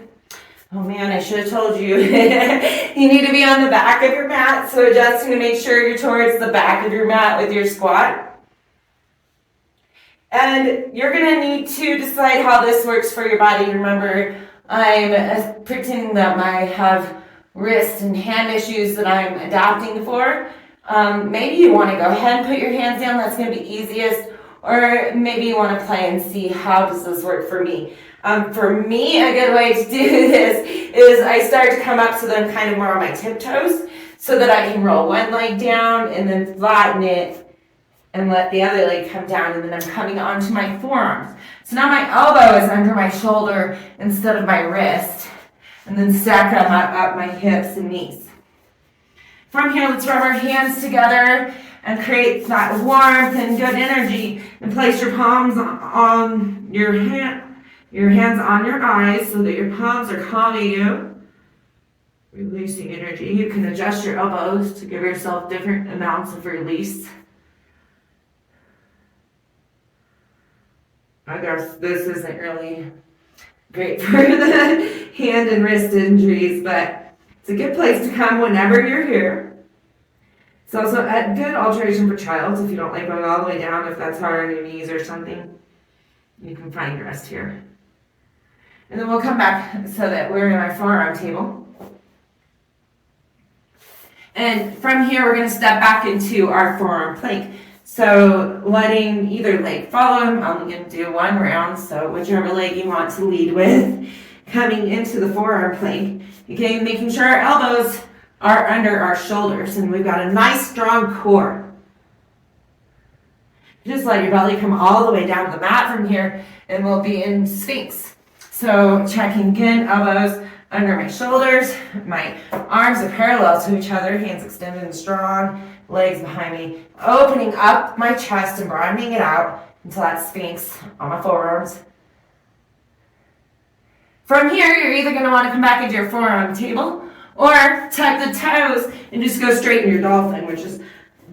oh man, I should have told you, you need to be on the back of your mat, so adjusting to make sure you're towards the back of your mat with your squat. And you're going to need to decide how this works for your body. Remember, I'm pretending that I have wrist and hand issues that I'm adapting for. Maybe you want to go ahead and put your hands down. That's going to be easiest. Or maybe you want to play and see how does this work for me. For me, a good way to do this is I start to come up so that I'm kind of more on my tiptoes so that I can roll one leg down and then flatten it and let the other leg come down, and then I'm coming onto my forearms. So now my elbow is under my shoulder instead of my wrist, and then stack them up my hips and knees. From here, let's rub our hands together and create that warmth and good energy. And place your palms on your hands on your eyes so that your palms are calming you. Releasing energy. You can adjust your elbows to give yourself different amounts of release. I guess this isn't really great for the hand and wrist injuries, but it's a good place to come whenever you're here. It's also a good alteration for childs if you don't like going all the way down, if that's hard on your knees or something. You can find rest here. And then we'll come back so that we're in our forearm table. And from here, we're going to step back into our forearm plank. So letting either leg follow. I'm only going to do one round, so whichever leg you want to lead with. Coming into the forearm plank. Again, making sure our elbows are under our shoulders, and we've got a nice strong core. Just let your belly come all the way down to the mat from here, and we'll be in Sphinx. So checking again, elbows under my shoulders, my arms are parallel to each other, hands extended and strong, legs behind me, opening up my chest and broadening it out until that Sphinx on my forearms. From here, you're either going to want to come back into your forearm table or tuck the toes and just go straight into your dolphin, which is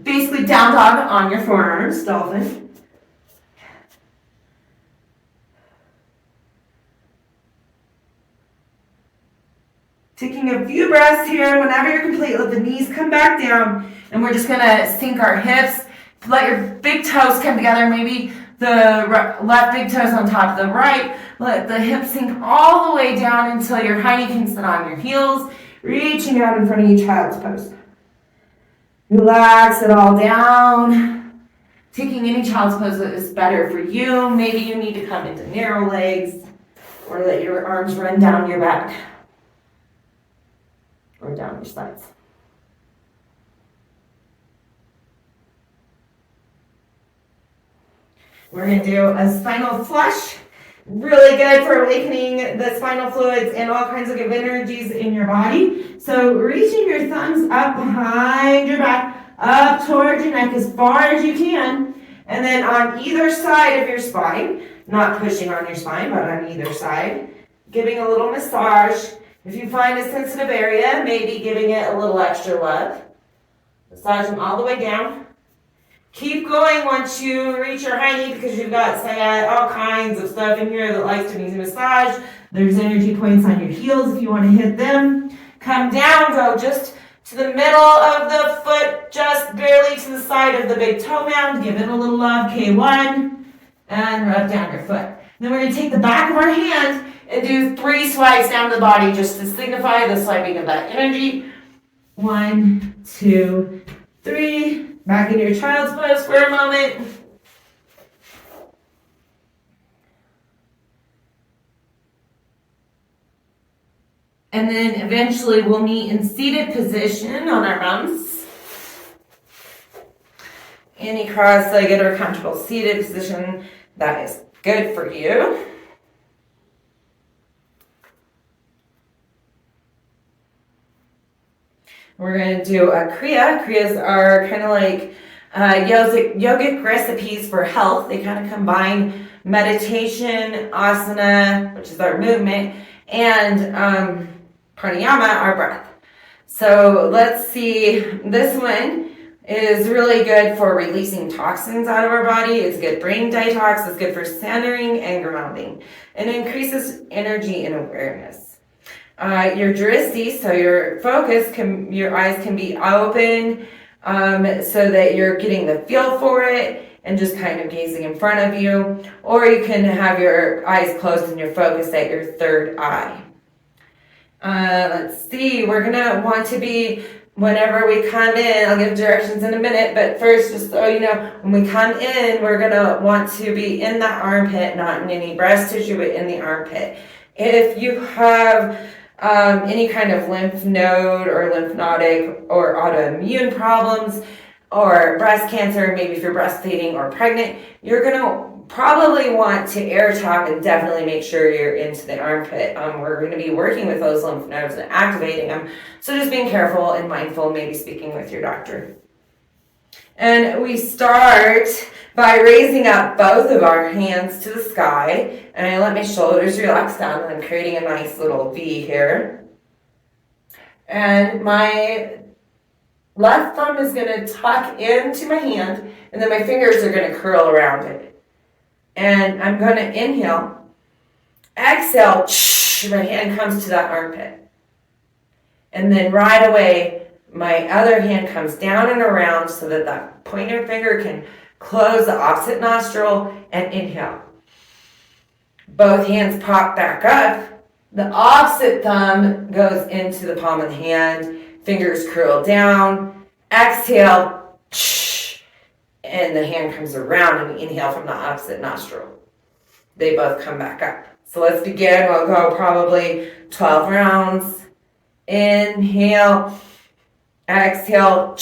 basically down dog on your forearms, dolphin. Taking a few breaths here. Whenever you're complete, let the knees come back down. And we're just going to sink our hips. Let your big toes come together. Maybe the left big toes on top of the right. Let the hips sink all the way down until your hiney can sit on your heels. Reaching out in front of you, child's pose. Relax it all down. Taking any child's pose that is better for you. Maybe you need to come into narrow legs or let your arms run down your back or down your sides. We're going to do a spinal flush. Really good for awakening the spinal fluids and all kinds of good energies in your body. So reaching your thumbs up behind your back, up towards your neck as far as you can. And then on either side of your spine, not pushing on your spine, but on either side, giving a little massage. If you find a sensitive area, maybe giving it a little extra love. Massaging all the way down. Keep going once you reach your hiney because you've got all kinds of stuff in here that likes to be massaged. There's energy points on your heels if you want to hit them. Come down, go just to the middle of the foot, just barely to the side of the big toe mound. Give it a little love, K1, and rub down your foot. Then we're going to take the back of our hand and do 3 swipes down the body just to signify the swiping of that energy. 1, 2, 3. Back in your child's pose for a moment. And then eventually we'll meet in seated position on our bums. Any cross-legged or comfortable seated position that is good for you. We're going to do a Kriya. Kriyas are kind of like yogic recipes for health. They kind of combine meditation, asana, which is our movement, and pranayama, our breath. So let's see. This one is really good for releasing toxins out of our body. It's good brain detox. It's good for centering and grounding. And increases energy and awareness. Your drishti, so your focus, your eyes can be open so that you're getting the feel for it and just kind of gazing in front of you. Or you can have your eyes closed and your focus at your third eye. Let's see, we're going to want to be, whenever we come in, I'll give directions in a minute, but first, just so you know, when we come in, we're going to want to be in that armpit, not in any breast tissue, but in the armpit. If you have any kind of lymph node or lymphatic or autoimmune problems or breast cancer, maybe if you're breastfeeding or pregnant, you're going to probably want to air tap and definitely make sure you're into the armpit. We're going to be working with those lymph nodes and activating them. So just being careful and mindful, maybe speaking with your doctor. And we start by raising up both of our hands to the sky. And I let my shoulders relax down, and I'm creating a nice little V here. And my left thumb is going to tuck into my hand, and then my fingers are going to curl around it. And I'm going to inhale, exhale, my hand comes to that armpit. And then right away, my other hand comes down and around so that that pointer finger can close the opposite nostril and inhale. Both hands pop back up. The opposite thumb goes into the palm of the hand. Fingers curl down. Exhale. And the hand comes around and we inhale from the opposite nostril. They both come back up. So let's begin. We'll go probably 12 rounds. Inhale. Exhale.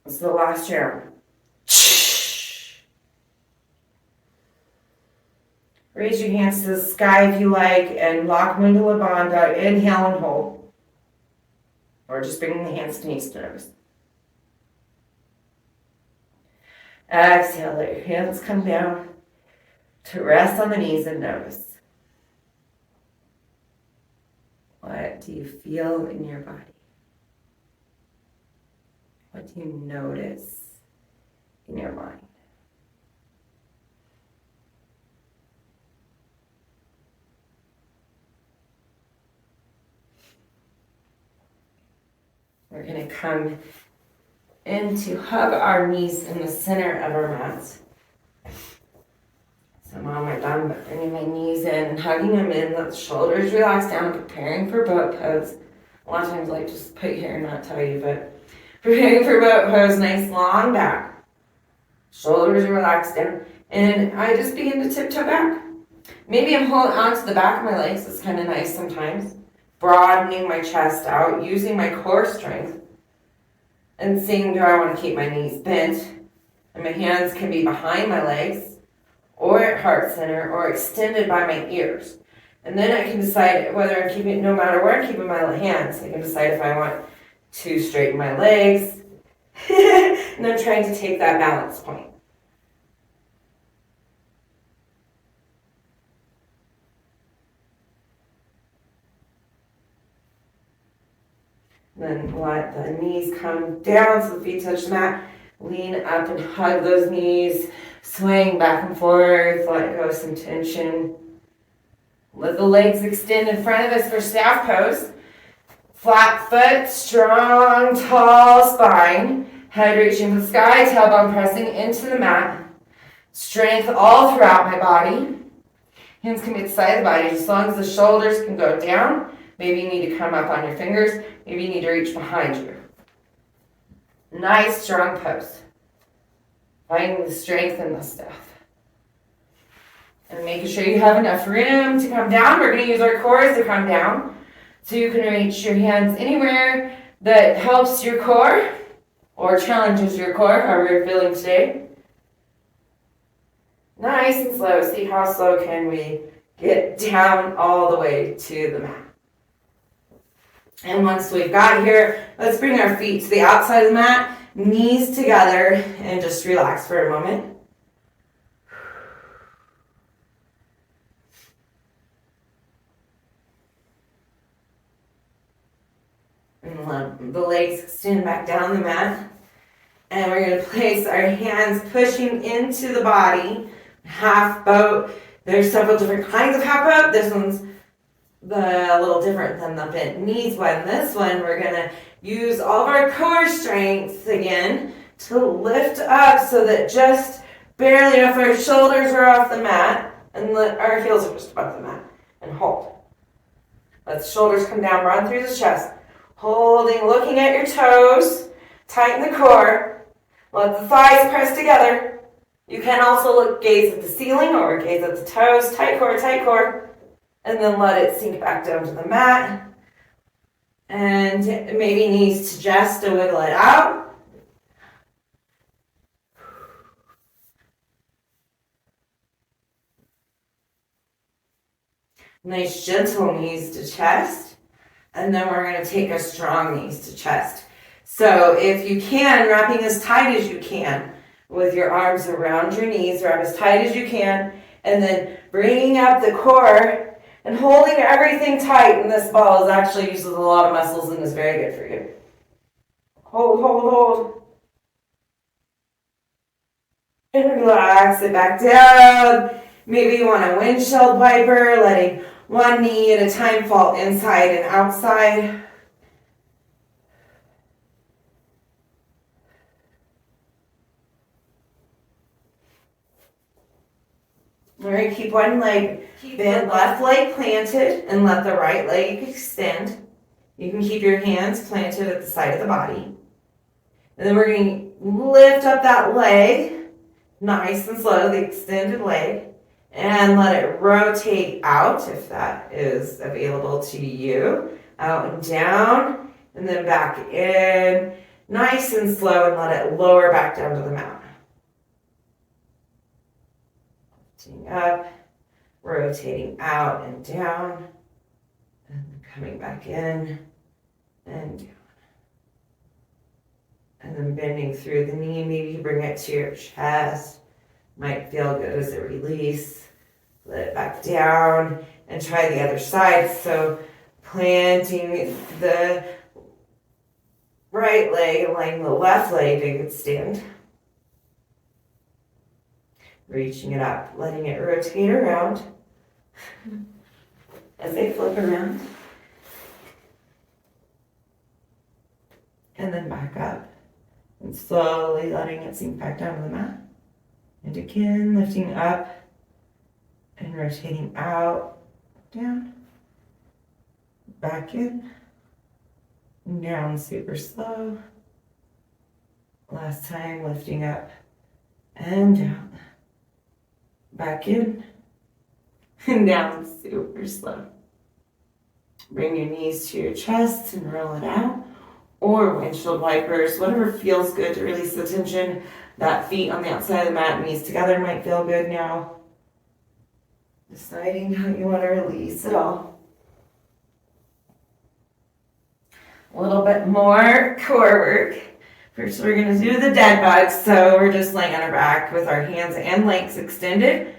This is the last round. Raise your hands to the sky if you like and lock Mudala Bandha. Inhale and hold. Or just bringing the hands to knees to nose. Exhale, let your hands come down to rest on the knees and notice. What do you feel in your body? What do you notice in your mind? We're going to come in to hug our knees in the center of our mats. So I'm on my bum, but bringing my knees in and hugging them in. Let the shoulders relax down, preparing for boat pose. A lot of times I like just put here and not tell you, but preparing for boat pose, nice long back. Shoulders relaxed down. And I just begin to tiptoe back. Maybe I'm holding onto the back of my legs. It's kind of nice sometimes. Broadening my chest out, using my core strength. And seeing, do I want to keep my knees bent? And my hands can be behind my legs, or at heart center, or extended by my ears. And then I can decide whether I'm keeping, no matter where I'm keeping my hands, I can decide if I want to straighten my legs. And I'm trying to take that balance point. Then let the knees come down so the feet touch the mat. Lean up and hug those knees, swaying back and forth. Let go of some tension. Let the legs extend in front of us for staff pose. Flat foot, strong, tall spine. Head reaching for the sky, tailbone pressing into the mat. Strength all throughout my body. Hands can be at the side of the body as long as the shoulders can go down. Maybe you need to come up on your fingers. Maybe you need to reach behind you. Nice, strong pose. Finding the strength in the stuff. And making sure you have enough room to come down. We're going to use our cores to come down. So you can reach your hands anywhere that helps your core or challenges your core, however you're feeling today. Nice and slow. See how slow can we get down all the way to the mat. And once we've got here, let's bring our feet to the outside of the mat, knees together, and just relax for a moment. And let the legs extend back down the mat. And we're going to place our hands pushing into the body. Half boat. There's several different kinds of half boat. This one's a little different than the bent knees one. This one, we're gonna use all of our core strength again to lift up so that just barely enough our shoulders are off the mat and our heels are just above the mat. And hold. Let the shoulders come down, run through the chest. Holding, looking at your toes. Tighten the core. Let the thighs press together. You can also gaze at the ceiling or gaze at the toes. Tight core, tight core. And then let it sink back down to the mat. And maybe knees to just to wiggle it out. Nice gentle knees to chest. And then we're going to take a strong knees to chest. So if you can, wrapping as tight as you can with your arms around your knees, wrap as tight as you can. And then bringing up the core and holding everything tight. And this ball is actually uses a lot of muscles and is very good for you. Hold, hold, hold. And relax it back down. Maybe you want a windshield wiper, letting one knee at a time fall inside and outside. All right, keep one leg bent, left leg planted, and let the right leg extend. You can keep your hands planted at the side of the body. And then we're going to lift up that leg, nice and slow, the extended leg. And let it rotate out if that is available to you. Out and down, and then back in. Nice and slow, and let it lower back down to the mat. Lifting up, rotating out and down, and coming back in and down. And then bending through the knee, maybe you bring it to your chest. Might feel good as a release. Let it back down and try the other side. So planting the right leg and letting the left leg take its stand. Reaching it up, letting it rotate around as they flip around. And then back up and slowly letting it sink back down to the mat. And again, lifting up and rotating out, down, back in, and down super slow. Last time, lifting up and down, back in, and down super slow. Bring your knees to your chest and roll it out, or windshield wipers, whatever feels good to release the tension. That feet on the outside of the mat, knees together might feel good now. Deciding how you want to release it all. A little bit more core work. First, we're going to do the dead bug. So we're just laying on our back with our hands and legs extended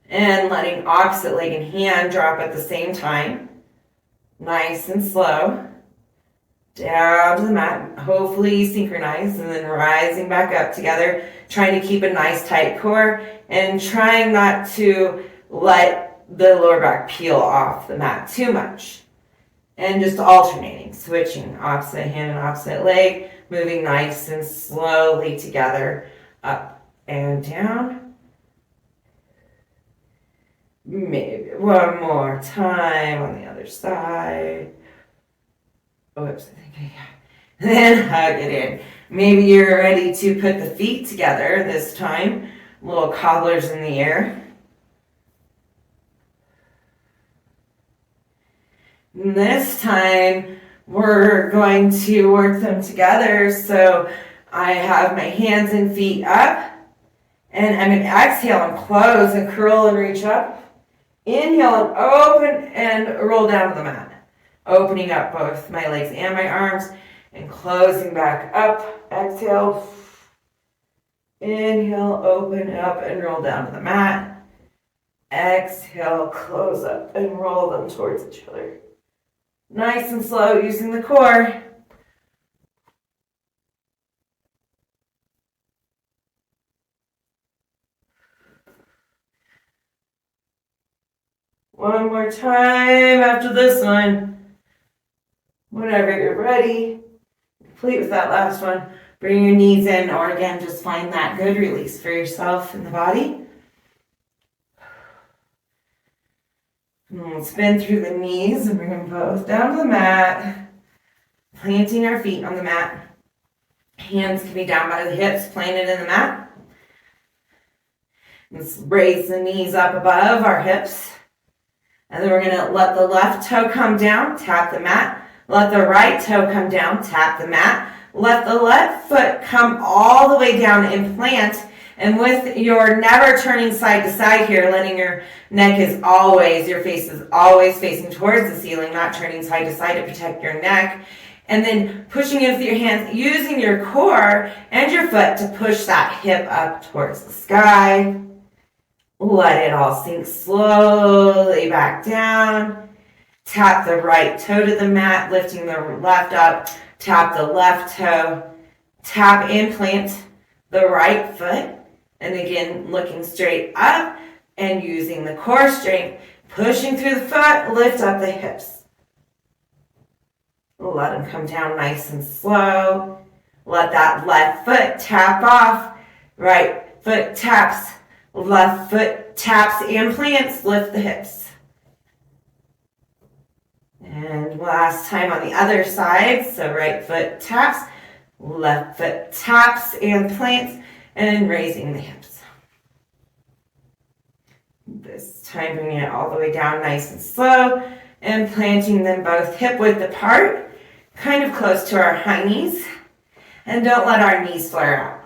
and letting opposite leg and hand drop at the same time. Nice and slow. Down to the mat, hopefully synchronized, and then rising back up together, trying to keep a nice tight core and trying not to let the lower back peel off the mat too much. And just alternating, switching opposite hand and opposite leg, moving nice and slowly together, up and down. Maybe one more time on the other side. Oops, I think then hug it in. Maybe you're ready to put the feet together this time. Little cobblers in the air. And this time, we're going to work them together. So I have my hands and feet up. And I'm going to exhale and close and curl and reach up. Inhale and open and roll down to the mat. Opening up both my legs and my arms and closing back up. Exhale. Inhale, open up and roll down to the mat. Exhale, close up and roll them towards each other. Nice and slow using the core. One more time after this one. Whenever you're ready, complete with that last one. Bring your knees in, or again, just find that good release for yourself and the body. And we'll spin through the knees and bring them both down to the mat. Planting our feet on the mat. Hands can be down by the hips, planted in the mat. Let's raise the knees up above our hips. And then we're going to let the left toe come down, tap the mat. Let the right toe come down, tap the mat. Let the left foot come all the way down and plant. And with your never turning side to side here, letting your neck is always, your face is always facing towards the ceiling, not turning side to side to protect your neck. And then pushing in with your hands, using your core and your foot to push that hip up towards the sky. Let it all sink slowly back down. Tap the right toe to the mat, lifting the left up. Tap the left toe. Tap and plant the right foot. And again, looking straight up and using the core strength. Pushing through the foot, lift up the hips. Let them come down nice and slow. Let that left foot tap off. Right foot taps. Left foot taps and plants. Lift the hips. And last time on the other side. So right foot taps. Left foot taps and plants. And raising the hips. This time bringing it all the way down nice and slow. And planting them both hip width apart. Kind of close to our high knees. And don't let our knees flare out.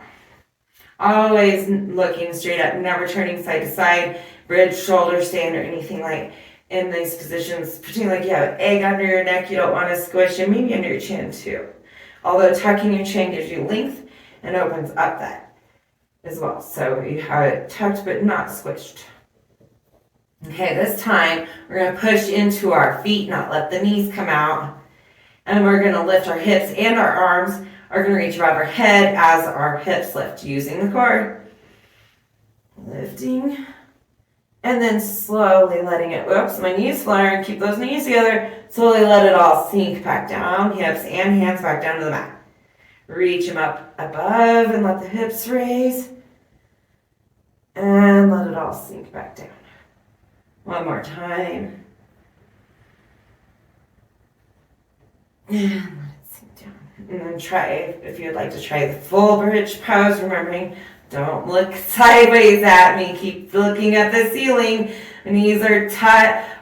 Always looking straight up, never turning side to side, bridge, shoulder stand, or anything like in these positions. Pretend like you have an egg under your neck you don't want to squish, and maybe under your chin too. Although tucking your chin gives you length and opens up that as well. So you have it tucked but not squished. Okay, this time we're going to push into our feet, not let the knees come out. And we're going to lift our hips, and our arms are going to reach above our head as our hips lift using the core. Lifting. And then slowly letting it, whoops, my knees flutter, keep those knees together. Slowly let it all sink back down, hips and hands back down to the mat. Reach them up above and let the hips raise. And let it all sink back down. One more time. And let it sink down. And then try, if you'd like to try the full bridge pose, remembering, don't look sideways at me. Keep looking at the ceiling. My knees are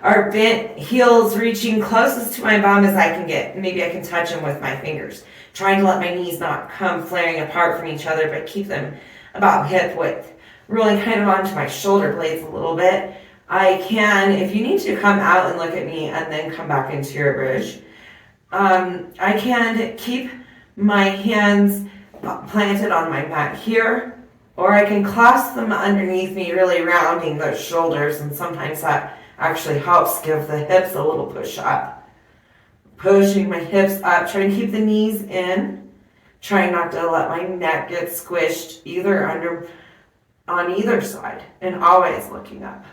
are bent, heels reaching closest to my bum as I can get. Maybe I can touch them with my fingers. Trying to let my knees not come flaring apart from each other, but keep them about hip width. Rolling kind of onto my shoulder blades a little bit. I can, if you need to, come out and look at me and then come back into your bridge. I can keep my hands planted on my mat here, or I can clasp them underneath me, really rounding those shoulders, and sometimes that actually helps give the hips a little push up. Pushing my hips up, trying to keep the knees in, trying not to let my neck get squished on either side, and always looking up.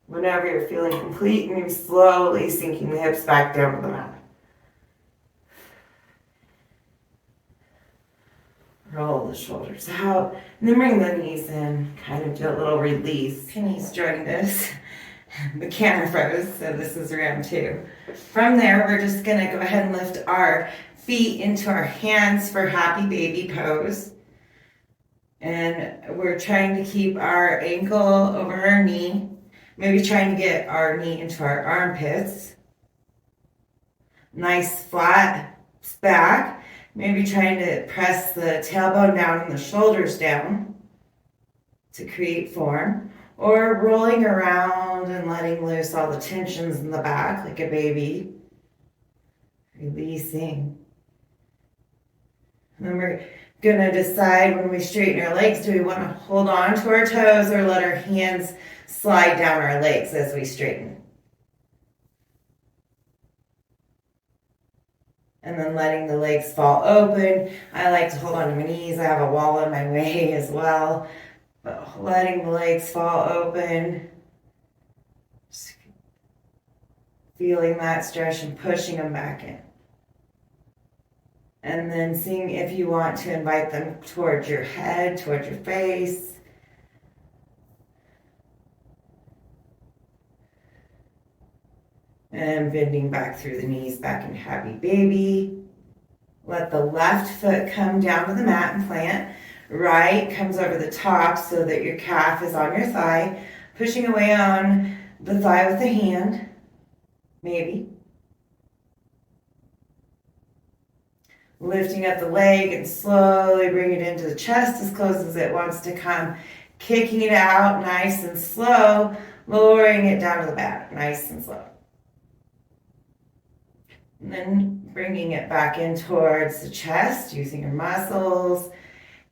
Whenever you're feeling complete, maybe slowly sinking the hips back down to the mat. Roll the shoulders out, and then bring the knees in. Kind of do a little release. Penny's joined us. The camera froze, so this is round 2. From there, we're just going to go ahead and lift our feet into our hands for happy baby pose. And we're trying to keep our ankle over our knee. Maybe trying to get our knee into our armpits. Nice flat back. Maybe trying to press the tailbone down and the shoulders down to create form. Or rolling around and letting loose all the tensions in the back like a baby. Releasing. And then we're going to decide when we straighten our legs, do we want to hold on to our toes or let our hands slide down our legs as we straighten? And then letting the legs fall open. I like to hold on to my knees. I have a wall in my way as well. But letting the legs fall open. Just feeling that stretch and pushing them back in. And then seeing if you want to invite them towards your head, towards your face. And bending back through the knees, back in happy baby. Let the left foot come down to the mat and plant. Right comes over the top so that your calf is on your thigh. Pushing away on the thigh with the hand. Maybe. Lifting up the leg and slowly bring it into the chest as close as it wants to come. Kicking it out nice and slow. Lowering it down to the back, nice and slow. And then bringing it back in towards the chest, using your muscles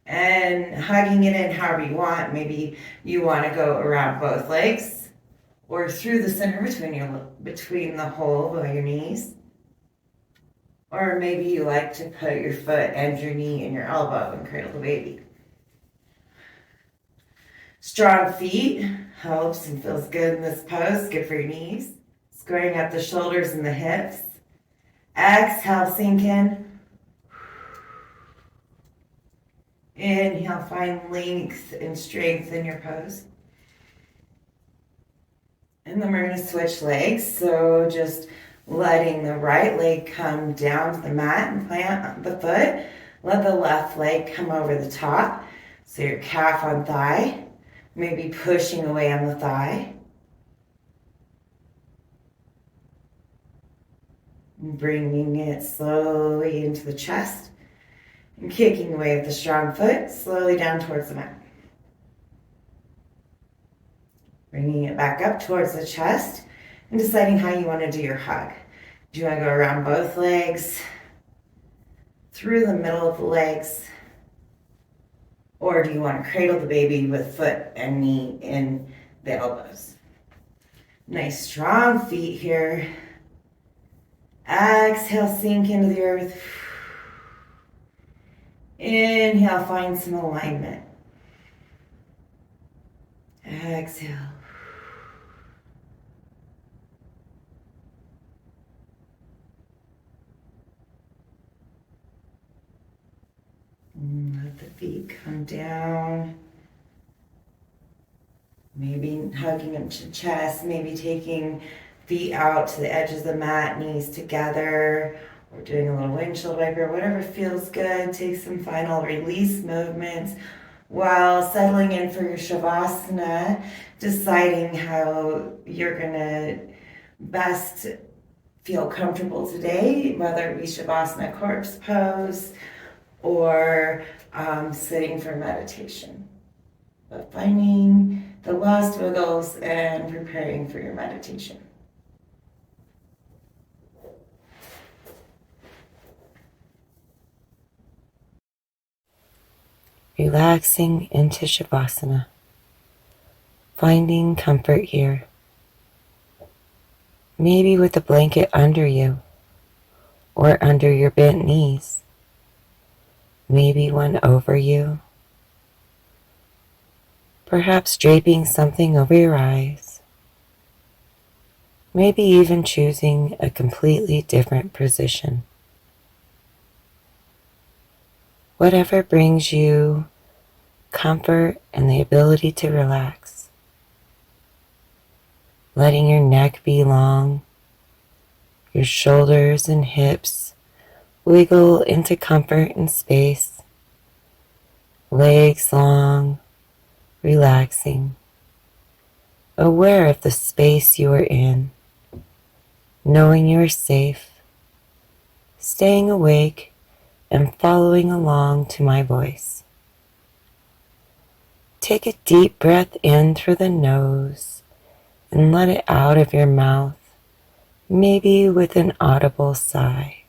and hugging it in however you want. Maybe you want to go around both legs or through the center between the hole by your knees. Or maybe you like to put your foot and your knee and your elbow and cradle the baby. Strong feet helps and feels good in this pose. Good for your knees. Squaring up the shoulders and the hips. Exhale, sink in. Inhale, find length and strength in your pose. And then we're going to switch legs. So just letting the right leg come down to the mat and plant the foot. Let the left leg come over the top. So your calf on thigh. Maybe pushing away on the thigh. Bringing it slowly into the chest and kicking away with the strong foot, slowly down towards the mat. Bringing it back up towards the chest and deciding how you want to do your hug. Do you want to go around both legs, through the middle of the legs, or do you want to cradle the baby with foot and knee in the elbows? Nice strong feet here. Exhale, sink into the earth. Inhale, find some alignment. Exhale. Let the feet come down. Maybe hugging them to the chest, maybe taking feet out to the edges of the mat, knees together, or doing a little windshield wiper, whatever feels good. Take some final release movements while settling in for your Shavasana, deciding how you're going to best feel comfortable today, whether it be Shavasana corpse pose or sitting for meditation. But finding the last wiggles and preparing for your meditation. Relaxing into Shavasana, finding comfort here. Maybe with a blanket under you or under your bent knees. Maybe one over you. Perhaps draping something over your eyes. Maybe even choosing a completely different position. Whatever brings you comfort and the ability to relax. Letting your neck be long, your shoulders and hips wiggle into comfort and space. Legs long, relaxing, aware of the space you are in, knowing you are safe, staying awake and following along to my voice. Take a deep breath in through the nose and let it out of your mouth, maybe with an audible sigh.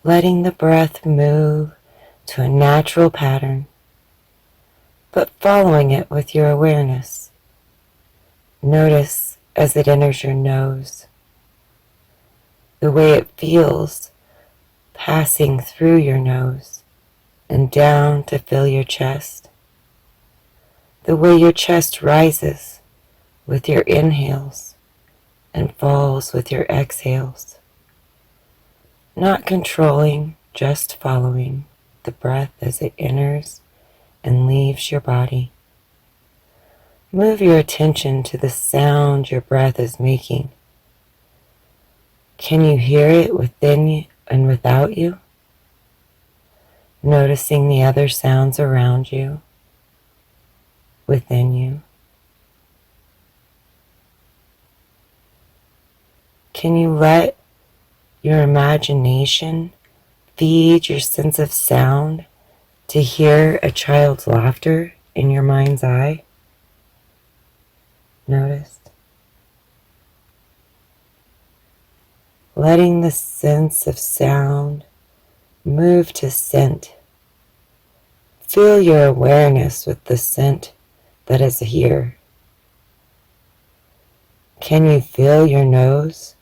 Letting the breath move to a natural pattern, but following it with your awareness. Notice as it enters your nose, the way it feels passing through your nose and down to fill your chest, the way your chest rises with your inhales and falls with your exhales, not controlling, just following the breath as it enters and leaves your body. Move your attention to the sound your breath is making. Can you hear it within you and without you? Noticing the other sounds around you, within you. Can you let your imagination feed your sense of sound to hear a child's laughter in your mind's eye? Notice. Letting the sense of sound move to scent. Fill your awareness with the scent that is here. Can you fill your nose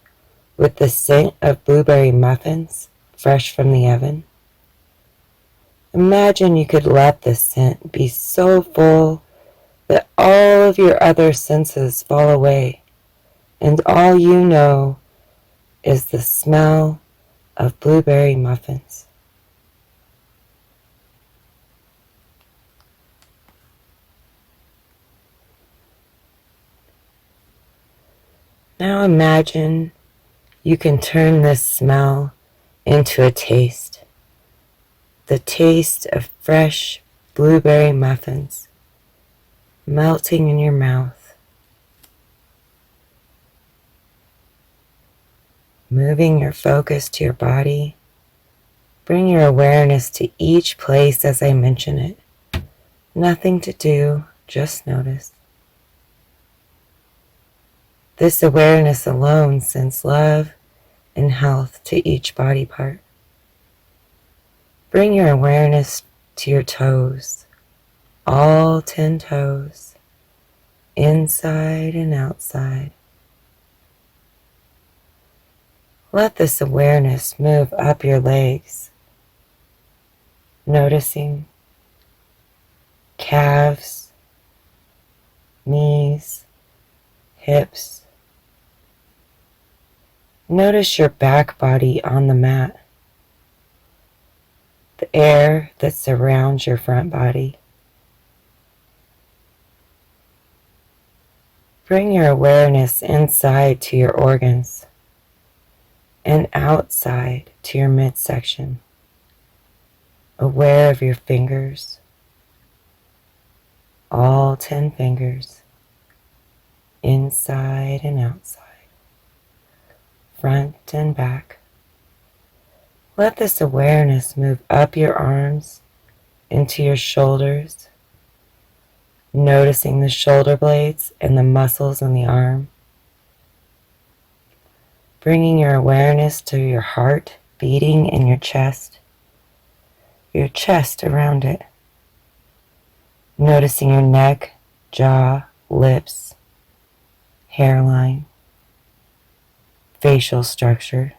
with the scent of blueberry muffins fresh from the oven? Imagine you could let the scent be so full that all of your other senses fall away, and all you know is the smell of blueberry muffins. Now imagine you can turn this smell into a taste. The taste of fresh blueberry muffins melting in your mouth. Moving your focus to your body, bring your awareness to each place as I mention it. Nothing to do, just notice. This awareness alone sends love and health to each body part. Bring your awareness to your toes, all 10 toes, inside and outside. Let this awareness move up your legs, noticing calves, knees, hips. Notice your back body on the mat, the air that surrounds your front body. Bring your awareness inside to your organs and outside to your midsection, aware of your fingers, all 10 fingers, inside and outside, front and back. Let this awareness move up your arms into your shoulders, noticing the shoulder blades and the muscles in the arm. Bringing your awareness to your heart beating in your chest around it. Noticing your neck, jaw, lips, hairline, facial structure,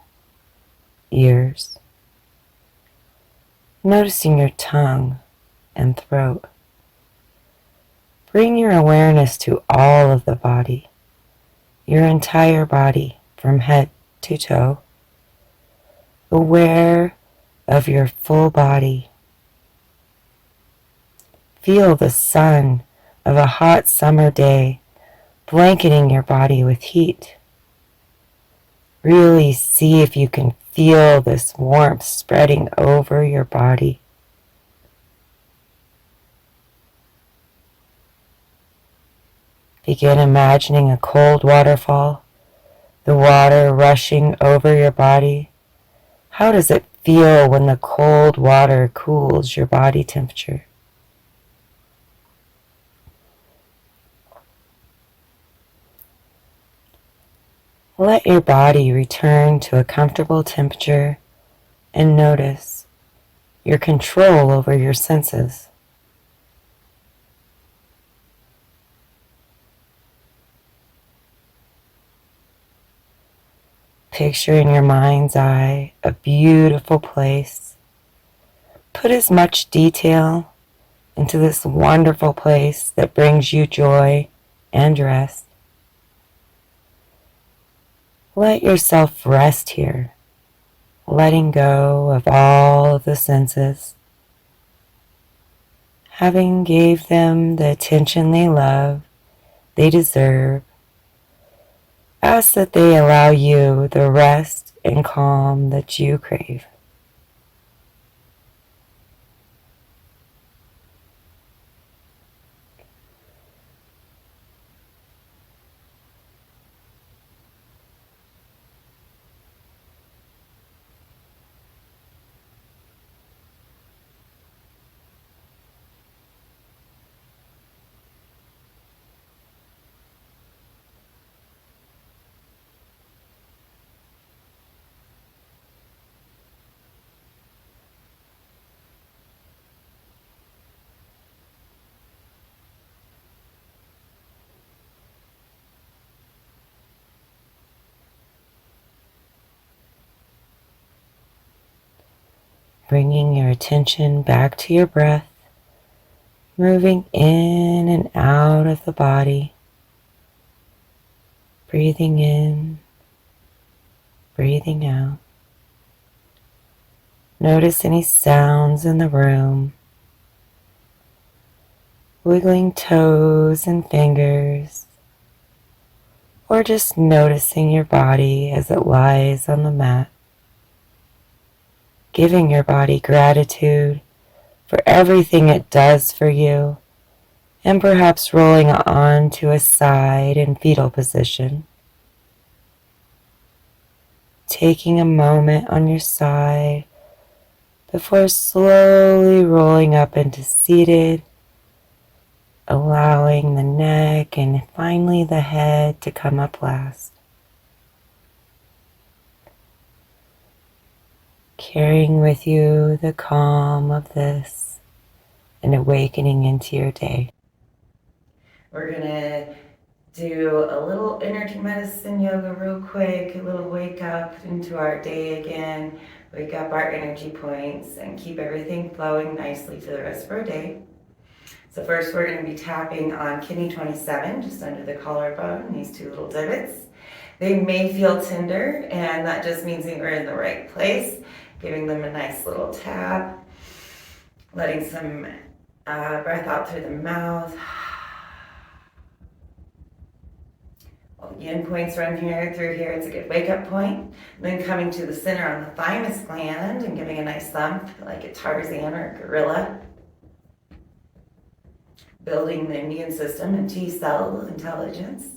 ears. Noticing your tongue and throat. Bring your awareness to all of the body, your entire body from head to toe, aware of your full body. Feel the sun of a hot summer day blanketing your body with heat. Really see if you can feel this warmth spreading over your body. Begin imagining a cold waterfall, the water rushing over your body. How does it feel when the cold water cools your body temperature? Let your body return to a comfortable temperature and notice your control over your senses. Picture in your mind's eye a beautiful place. Put as much detail into this wonderful place that brings you joy and rest. Let yourself rest here, letting go of all of the senses. Having gave them the attention they love, they deserve, ask that they allow you the rest and calm that you crave. Bringing your attention back to your breath, moving in and out of the body, breathing in, breathing out. Notice any sounds in the room, wiggling toes and fingers, or just noticing your body as it lies on the mat. Giving your body gratitude for everything it does for you, and perhaps rolling onto a side in fetal position. Taking a moment on your side before slowly rolling up into seated, allowing the neck and finally the head to come up last. Carrying with you the calm of this and awakening into your day. We're gonna do a little energy medicine yoga real quick, a little wake up into our day again, wake up our energy points and keep everything flowing nicely for the rest of our day. So first we're going to be tapping on kidney 27, just under the collarbone, these two little divots. They may feel tender, and that just means that we're in the right place. Giving them a nice little tap, letting some breath out through the mouth. Well, the yin points run here through here. It's a good wake up point. Then coming to the center on the thymus gland and giving a nice thump like a Tarzan or a gorilla. Building the immune system and T-cell intelligence.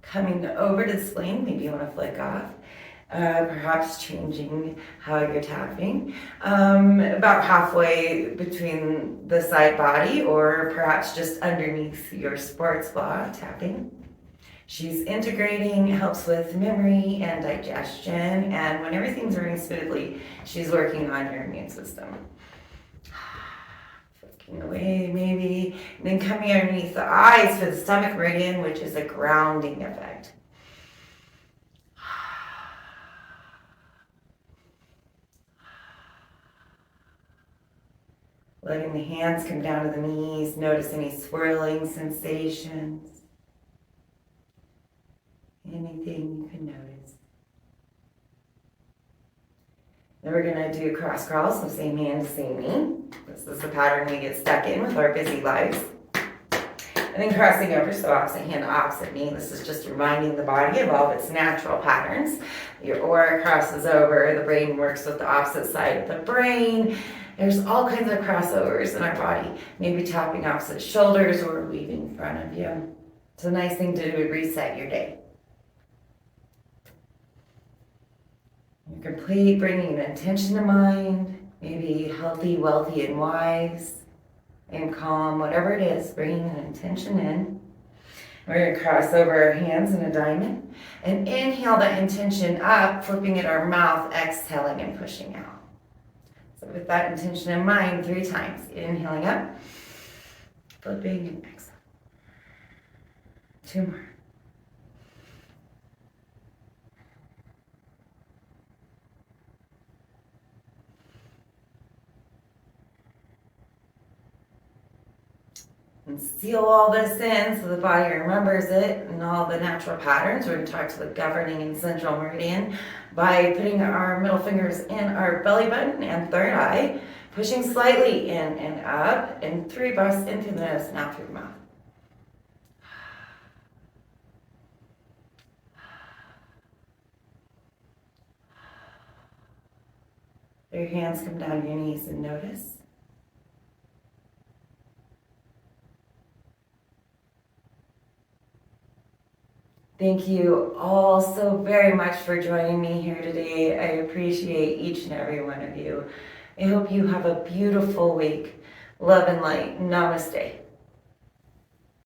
Coming over to the spleen, maybe you want to flick off. Perhaps changing how you're tapping. About halfway between the side body or perhaps just underneath your sports bra tapping. She's integrating, helps with memory and digestion, and when everything's running smoothly, she's working on your immune system. Flicking away maybe, and then coming underneath the eyes for the stomach meridian, which is a grounding effect. Letting the hands come down to the knees, notice any swirling sensations. Anything you can notice. Then we're going to do cross crawls, so same hand, same knee. This is the pattern we get stuck in with our busy lives. And then crossing over, so opposite hand, opposite knee. This is just reminding the body of all of its natural patterns. Your aura crosses over, the brain works with the opposite side of the brain. There's all kinds of crossovers in our body. Maybe tapping opposite shoulders or weaving in front of you. It's a nice thing to do to reset your day. You're complete, bringing an intention to mind. Maybe healthy, wealthy, and wise. And calm, whatever it is, bringing an intention in. We're going to cross over our hands in a diamond. And inhale that intention up, flipping it our mouth, exhaling and pushing out. So with that intention in mind, 3 times. Inhaling up, flipping and exhaling. 2 more. And seal all this in so the body remembers it and all the natural patterns. We're going to talk to the governing and central meridian by putting our middle fingers in our belly button and third eye, pushing slightly in and up, and 3 breaths in through the nose, and out through the mouth. Your hands come down your knees and notice. Thank you all so very much for joining me here today. I appreciate each and every one of you. I hope you have a beautiful week. Love and light. Namaste.